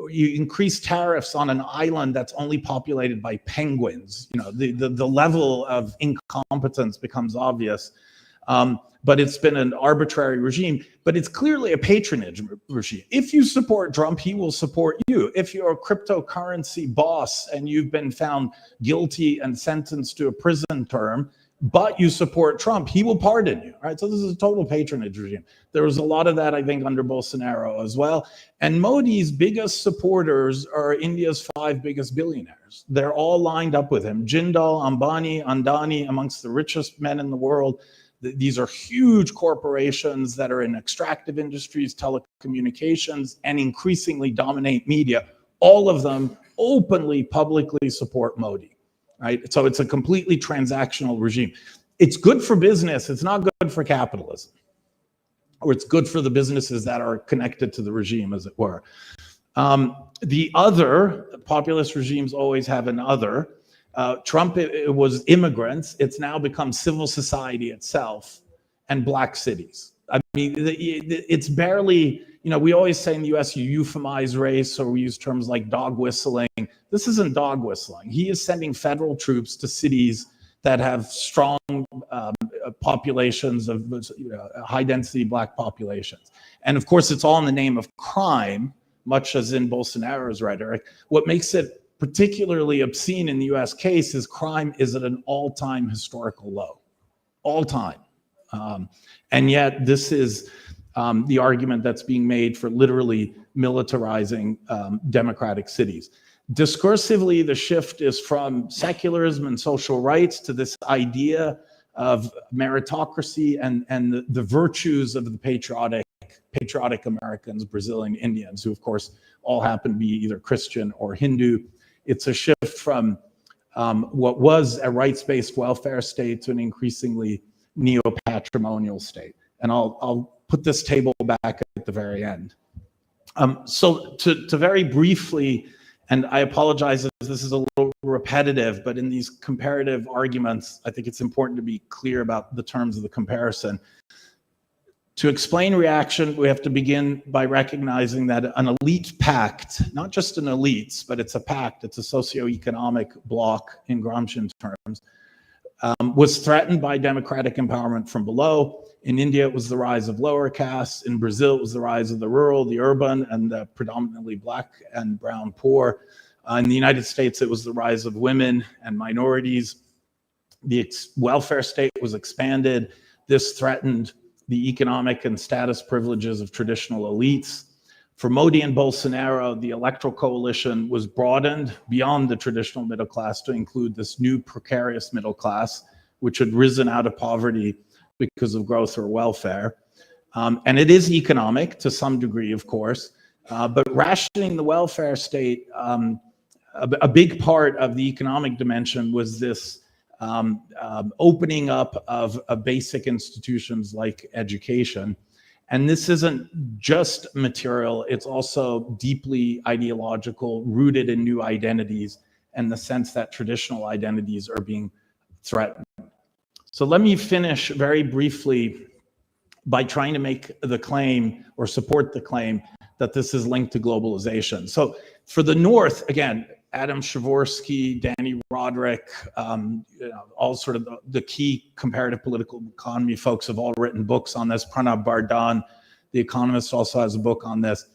you increase tariffs on an island that's only populated by penguins. The level of incompetence becomes obvious. But it's been an arbitrary regime, but it's clearly a patronage regime. If you support Trump, he will support you. If you're a cryptocurrency boss and you've been found guilty and sentenced to a prison term, but you support Trump, he will pardon you, right? So this is a total patronage regime. There was a lot of that, I think, under Bolsonaro as well. And Modi's biggest supporters are India's 5 biggest billionaires. They're all lined up with him. Jindal, Ambani, Andani, amongst the richest men in the world. These are huge corporations that are in extractive industries, telecommunications, and increasingly dominate media. All of them openly, publicly support Modi. Right? So it's a completely transactional regime. It's good for business. It's not good for capitalism. Or it's good for the businesses that are connected to the regime, as it were. The other, populist regimes always have an other. Trump, it was immigrants. It's now become civil society itself and black cities. I mean, it's barely, we always say in the US, you euphemize race, or we use terms like dog whistling. This isn't dog whistling. He is sending federal troops to cities that have strong populations of high density black populations. And of course, it's all in the name of crime, much as in Bolsonaro's rhetoric. What makes it particularly obscene in the US case is crime is at an all-time historical low, all time. And yet this is the argument that's being made for literally militarizing democratic cities. Discursively, the shift is from secularism and social rights to this idea of meritocracy and the virtues of the patriotic Americans, Brazilian Indians, who of course all happen to be either Christian or Hindu. It's a shift from what was a rights-based welfare state to an increasingly neo-patrimonial state. And I'll put this table back at the very end. So to very briefly, and I apologize if this is a little repetitive, but in these comparative arguments, I think it's important to be clear about the terms of the comparison. To explain reaction, we have to begin by recognizing that an elite pact, not just an elites, but it's a pact, it's a socioeconomic bloc in Gramscian terms, was threatened by democratic empowerment from below. In India, it was the rise of lower castes. In Brazil, it was the rise of the rural, the urban, and the predominantly black and brown poor. In the United States, it was the rise of women and minorities. The welfare state was expanded. This threatened the economic and status privileges of traditional elites. For Modi and Bolsonaro, the electoral coalition was broadened beyond the traditional middle class to include this new precarious middle class, which had risen out of poverty because of growth or welfare. And it is economic to some degree, of course, but rationing the welfare state, a big part of the economic dimension was this opening up of basic institutions like education. And this isn't just material, it's also deeply ideological, rooted in new identities and the sense that traditional identities are being threatened. So let me finish very briefly by trying to make the claim or support the claim that this is linked to globalization. So for the North, again, Adam Pravorsky, Danny Roderick, all sort of the key comparative political economy folks have all written books on this. Pranab Bardhan, the economist, also has a book on this.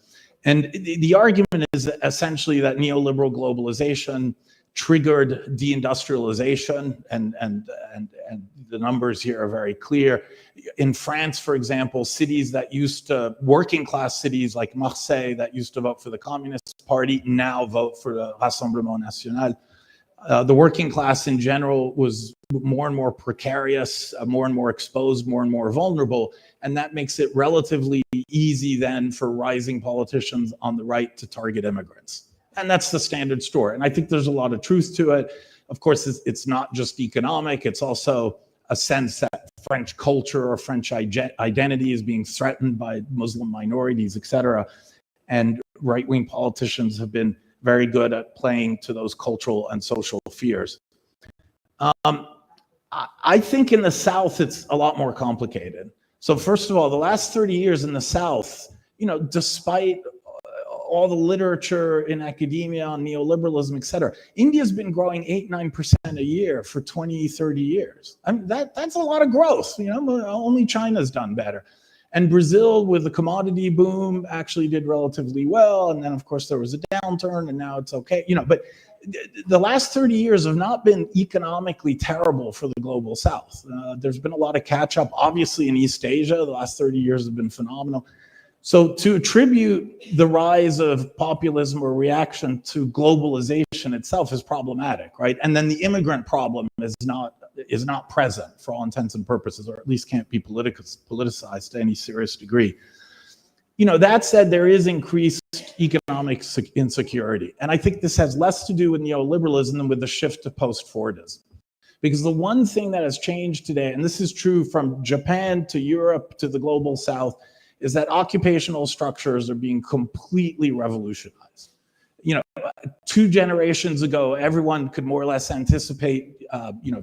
And the argument is essentially that neoliberal globalization triggered deindustrialization, and the numbers here are very clear. In France, for example, cities that used to, working class cities like Marseille that used to vote for the Communist Party now vote for the Rassemblement National. The working class in general was more and more precarious, more and more exposed, more and more vulnerable, and that makes it relatively easy then for rising politicians on the right to target immigrants. And that's the standard story. And I think there's a lot of truth to it. Of course, it's not just economic, it's also a sense that French culture or French identity is being threatened by Muslim minorities, et cetera. And right-wing politicians have been very good at playing to those cultural and social fears. I think in the South, it's a lot more complicated. So first of all, the last 30 years in the South, despite all the literature in academia on neoliberalism, et cetera, India's been growing 8-9% a year for 20, 30 years. I mean, that's a lot of growth. Only China's done better. And Brazil, with the commodity boom, actually did relatively well. And then, of course, there was a downturn, and now it's okay. But the last 30 years have not been economically terrible for the global South. There's been a lot of catch-up, obviously, in East Asia. The last 30 years have been phenomenal. So to attribute the rise of populism or reaction to globalization itself is problematic, right? And then the immigrant problem is not present for all intents and purposes, or at least can't be politicized to any serious degree. That said, there is increased economic insecurity. And I think this has less to do with neoliberalism than with the shift to post-Fordism. Because the one thing that has changed today, and this is true from Japan to Europe to the global South, is that occupational structures are being completely revolutionized. 2 generations ago, everyone could more or less anticipate,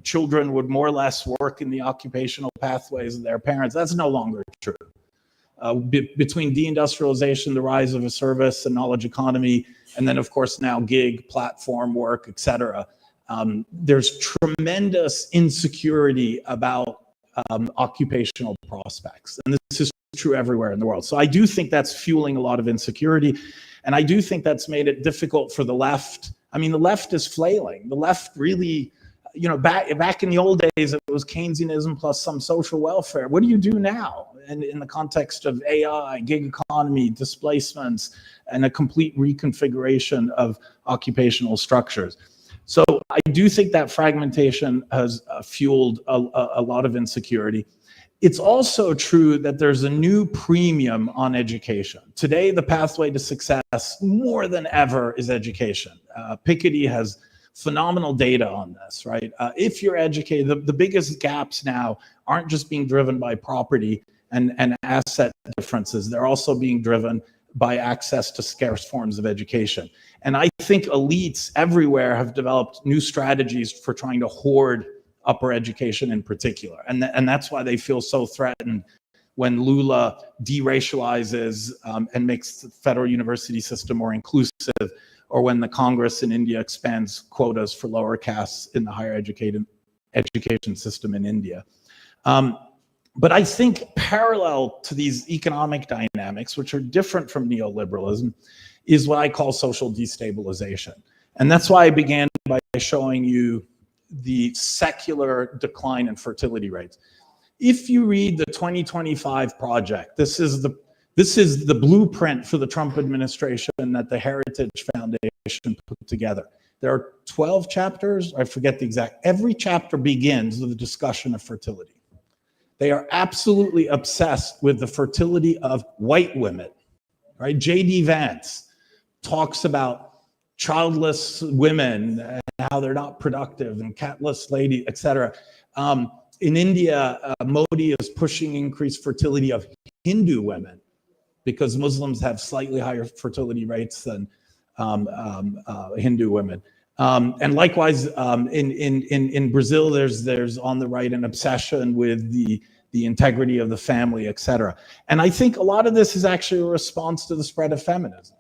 children would more or less work in the occupational pathways of their parents. That's no longer true. Between deindustrialization, the rise of a service and knowledge economy, and then of course now gig, platform work, et cetera, there's tremendous insecurity about occupational prospects. And this is true everywhere in the world. So I do think that's fueling a lot of insecurity. And I do think that's made it difficult for the left. I mean, the left is flailing. The left really, back in the old days, it was Keynesianism plus some social welfare. What do you do now? And in the context of AI, gig economy, displacements, and a complete reconfiguration of occupational structures. So I do think that fragmentation has fueled a lot of insecurity. It's also true that there's a new premium on education. Today, the pathway to success more than ever is education. Piketty has phenomenal data on this, right? If you're educated, the biggest gaps now aren't just being driven by property and asset differences. They're also being driven by access to scarce forms of education. And I think elites everywhere have developed new strategies for trying to hoard upper education in particular. And that's why they feel so threatened when Lula deracializes and makes the federal university system more inclusive, or when the Congress in India expands quotas for lower castes in the higher education system in India. But I think parallel to these economic dynamics, which are different from neoliberalism, is what I call social destabilization. And that's why I began by showing you the secular decline in fertility rates. If you read the 2025 project, this is This is the blueprint for the Trump administration that the Heritage Foundation put together. There are 12 chapters, I forget the exact, every chapter begins with a discussion of fertility. They are absolutely obsessed with the fertility of white women, right? J.D. Vance talks about childless women and how they're not productive, and catless ladies, etc. In India, Modi is pushing increased fertility of Hindu women because Muslims have slightly higher fertility rates than Hindu women. And likewise, in Brazil, there's on the right an obsession with the integrity of the family, etc. And I think a lot of this is actually a response to the spread of feminism.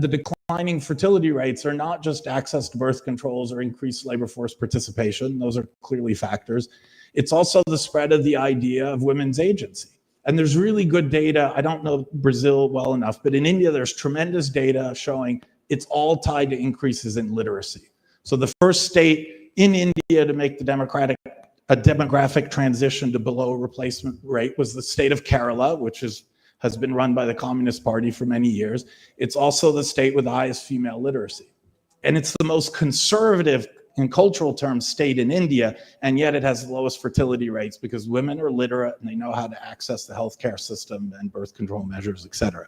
The declining fertility rates are not just access to birth controls or increased labor force participation. Those are clearly factors. It's also the spread of the idea of women's agency. And there's really good data. I don't know Brazil well enough, but in India, there's tremendous data showing it's all tied to increases in literacy. So the first state in India to make the demographic transition to below replacement rate was the state of Kerala, which has been run by the Communist Party for many years. It's also the state with the highest female literacy. And it's the most conservative, in cultural terms, state in India, and yet it has the lowest fertility rates because women are literate and they know how to access the healthcare system and birth control measures, et cetera.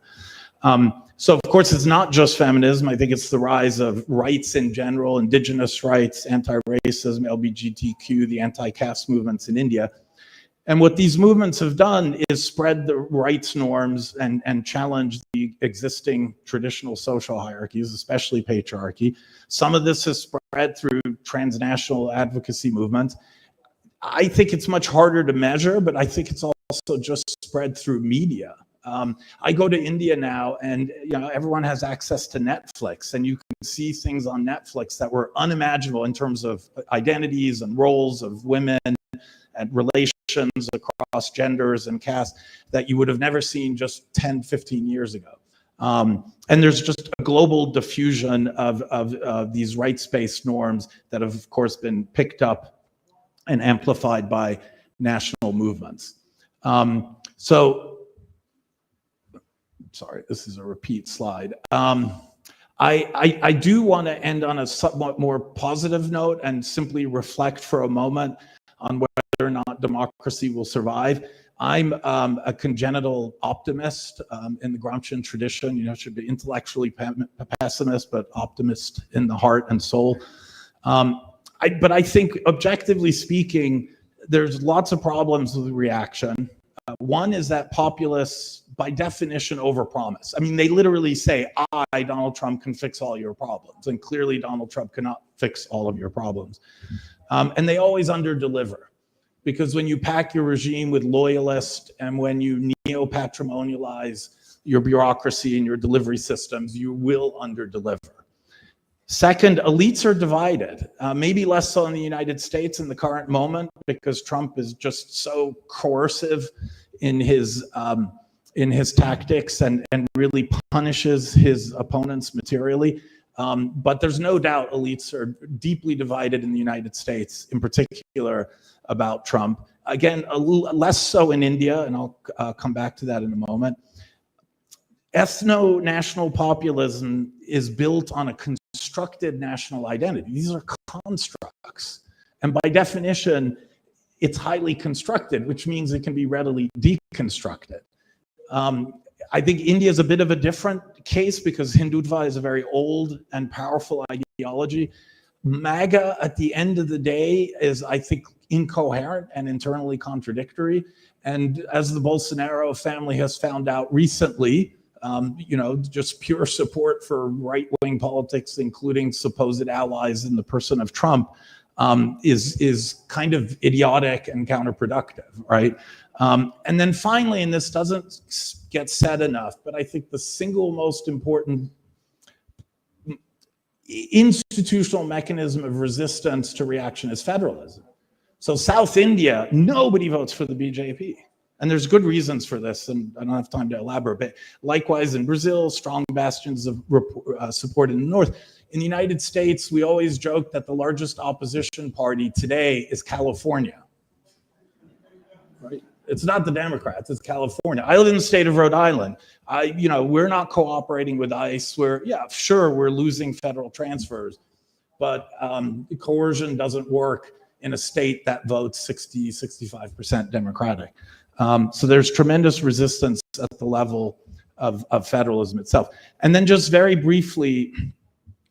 So of course, it's not just feminism. I think it's the rise of rights in general, indigenous rights, anti-racism, LGBTQ, the anti-caste movements in India. And what these movements have done is spread the rights norms and challenge the existing traditional social hierarchies, especially patriarchy. Some of this has spread through transnational advocacy movements. I think it's much harder to measure, but I think it's also just spread through media. I go to India now, and everyone has access to Netflix, and you can see things on Netflix that were unimaginable in terms of identities and roles of women and relations across genders and castes that you would have never seen just 10, 15 years ago. And there's just a global diffusion of these rights-based norms that have, of course, been picked up and amplified by national movements. Sorry, this is a repeat slide. I do want to end on a somewhat more positive note and simply reflect for a moment on whether or not democracy will survive. I'm a congenital optimist in the Gramscian tradition. Should be intellectually pessimist, but optimist in the heart and soul. But I think, objectively speaking, there's lots of problems with reaction. One is that populists, by definition, overpromise. I mean, they literally say, I, Donald Trump, can fix all your problems. And clearly, Donald Trump cannot fix all of your problems. And they always underdeliver. Because when you pack your regime with loyalists and when you neo-patrimonialize your bureaucracy and your delivery systems, you will underdeliver. Second, elites are divided, maybe less so in the United States in the current moment, because Trump is just so coercive in his tactics and really punishes his opponents materially. But there's no doubt elites are deeply divided in the United States, in particular about Trump. Again, a little less so in India, and I'll come back to that in a moment. Ethno-national populism is built on a constructed national identity. These are constructs. And by definition, it's highly constructed, which means it can be readily deconstructed. I think India is a bit of a different case because Hindutva is a very old and powerful ideology. MAGA, at the end of the day, is, I think, incoherent and internally contradictory. And as the Bolsonaro family has found out recently, just pure support for right-wing politics, including supposed allies in the person of Trump, is kind of idiotic and counterproductive, right? And then finally, and this doesn't get said enough, but I think the single most important institutional mechanism of resistance to reaction is federalism. So South India, nobody votes for the BJP. And there's good reasons for this, and I don't have time to elaborate. But likewise, in Brazil, strong bastions of support in the north. In the United States, we always joke that the largest opposition party today is California. right? It's not the Democrats, it's California. I live in the state of Rhode Island. We're not cooperating with ICE. We're losing federal transfers, but coercion doesn't work in a state that votes 65% Democratic. So there's tremendous resistance at the level of federalism itself. And then just very briefly,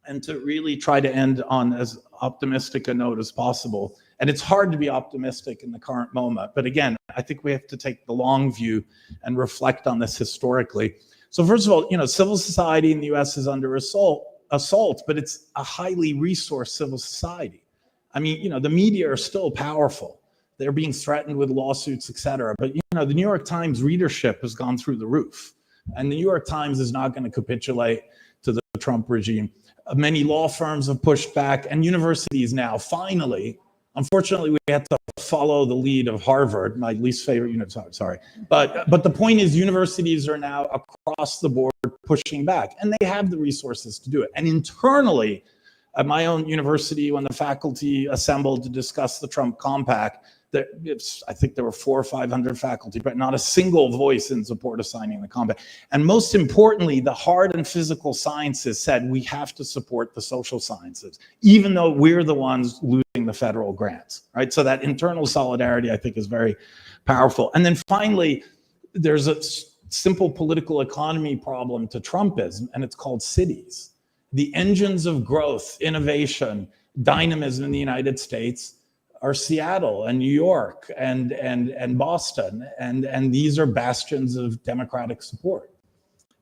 and to really try to end on as optimistic a note as possible, and it's hard to be optimistic in the current moment, but again, I think we have to take the long view and reflect on this historically. So first of all, civil society in the US is under assault, but it's a highly resourced civil society. I mean, the media are still powerful. They're being threatened with lawsuits, et cetera. But, the New York Times readership has gone through the roof. And the New York Times is not going to capitulate to the Trump regime. Many law firms have pushed back, and universities now, finally, unfortunately, we had to follow the lead of Harvard, my least favorite sorry. But the point is, universities are now across the board pushing back, and they have the resources to do it. And internally, at my own university, when the faculty assembled to discuss the Trump compact, I think there were 400 or 500 faculty, but not a single voice in support of signing the compact. And most importantly, the hard and physical sciences said we have to support the social sciences, even though we're the ones losing the federal grants, right? So that internal solidarity, I think, is very powerful. And then finally, there's a simple political economy problem to Trumpism, and it's called cities. The engines of growth, innovation, dynamism in the United States are Seattle and New York and Boston, and these are bastions of democratic support.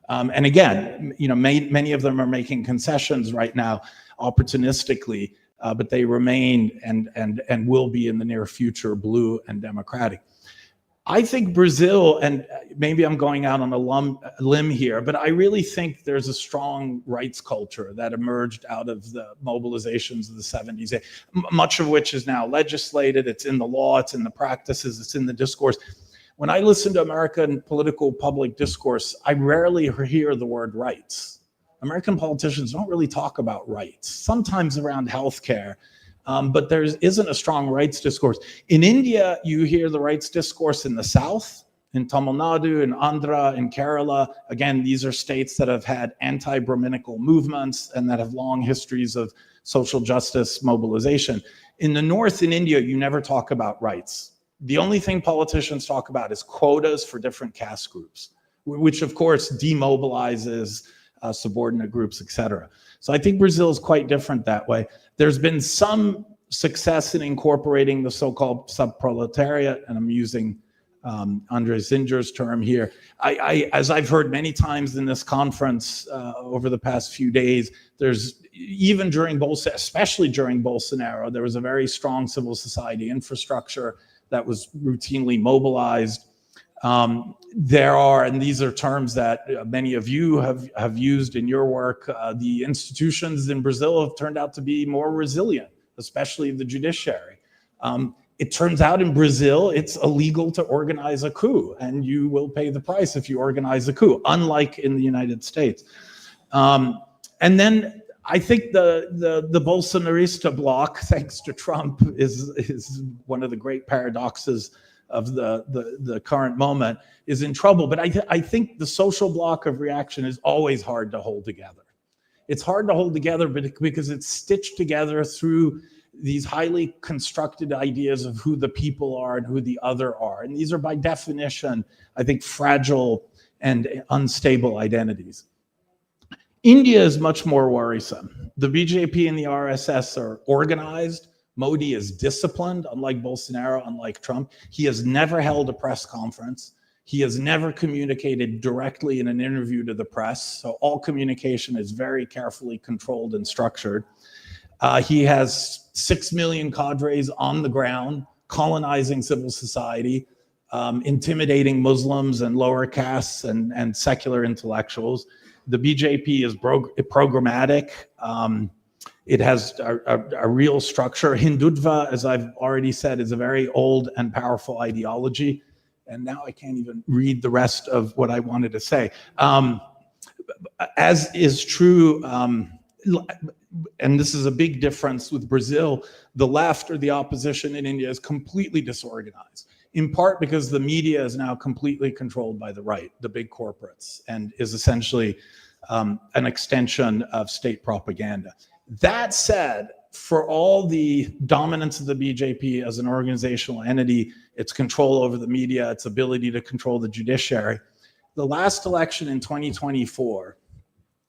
And again, many of them are making concessions right now, opportunistically, but they remain and will be in the near future blue and democratic. I think Brazil, and maybe I'm going out on a limb here, but I really think there's a strong rights culture that emerged out of the mobilizations of the 70s, much of which is now legislated. It's in the law, it's in the practices, it's in the discourse. When I listen to American political public discourse, I rarely hear the word rights. American politicians don't really talk about rights, sometimes around healthcare. But there isn't a strong rights discourse. In India, you hear the rights discourse in the South, in Tamil Nadu, in Andhra, in Kerala. Again, these are states that have had anti-Brahminical movements and that have long histories of social justice mobilization. In the North, in India, you never talk about rights. The only thing politicians talk about is quotas for different caste groups, which of course demobilizes subordinate groups, et cetera. So I think Brazil is quite different that way. There's been some success in incorporating the so-called subproletariat, and I'm using Andre Zinger's term here. As I've heard many times in this conference over the past few days, there's even during especially during Bolsonaro, there was a very strong civil society infrastructure that was routinely mobilized. There are, and these are terms that many of you have used in your work, the institutions in Brazil have turned out to be more resilient, especially the judiciary. It turns out in Brazil, it's illegal to organize a coup, and you will pay the price if you organize a coup, unlike in the United States. And then I think the Bolsonarista bloc, thanks to Trump, is one of the great paradoxes of the current moment, is in trouble. But I think the social bloc of reaction is always hard to hold together. It's hard to hold together because it's stitched together through these highly constructed ideas of who the people are and who the other are. And these are by definition, I think, fragile and unstable identities. India is much more worrisome. The BJP and the RSS are organized. Modi is disciplined, unlike Bolsonaro, unlike Trump. He has never held a press conference. He has never communicated directly in an interview to the press. So all communication is very carefully controlled and structured. He has 6 million cadres on the ground, colonizing civil society, intimidating Muslims and lower castes and secular intellectuals. The BJP is programmatic. It has a real structure. Hindutva, as I've already said, is a very old and powerful ideology. And now I can't even read the rest of what I wanted to say. As is true, and this is a big difference with Brazil, the left or the opposition in India is completely disorganized. in part because the media is now completely controlled by the right, the big corporates, and is essentially an extension of state propaganda. That said, for all the dominance of the BJP as an organizational entity, its control over the media, its ability to control the judiciary, the last election in 2024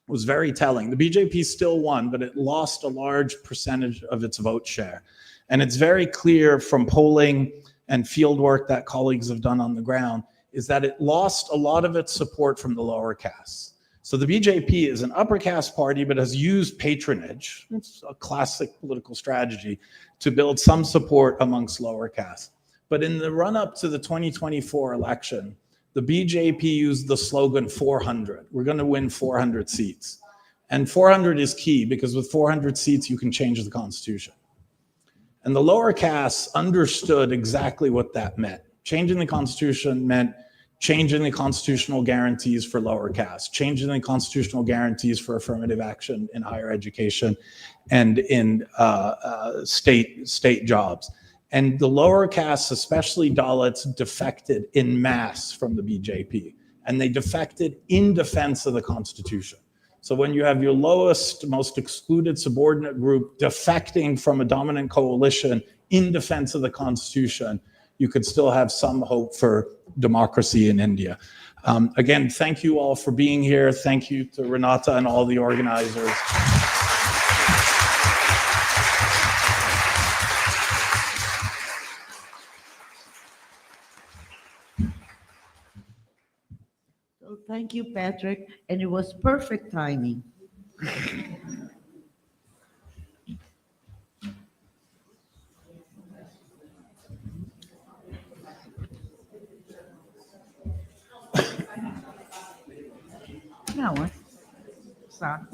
was very telling. The BJP still won, but it lost a large percentage of its vote share. And it's very clear from polling and field work that colleagues have done on the ground is that it lost a lot of its support from the lower castes. So the BJP is an upper caste party, but has used patronage, it's a classic political strategy, to build some support amongst lower castes. But in the run-up to the 2024 election, the BJP used the slogan 400. We're going to win 400 seats. And 400 is key because with 400 seats, you can change the Constitution. And the lower castes understood exactly what that meant. Changing the Constitution meant changing the constitutional guarantees for lower castes, changing the constitutional guarantees for affirmative action in higher education and in state jobs. And the lower castes, especially Dalits, defected en masse from the BJP. And they defected in defense of the Constitution. So when you have your lowest, most excluded subordinate group defecting from a dominant coalition in defense of the Constitution, you could still have some hope for democracy in India. Again, thank you all for being here. Thank you to Renata and all the organizers. So thank you, Partrick, and it was perfect timing. Não, é? Sabe?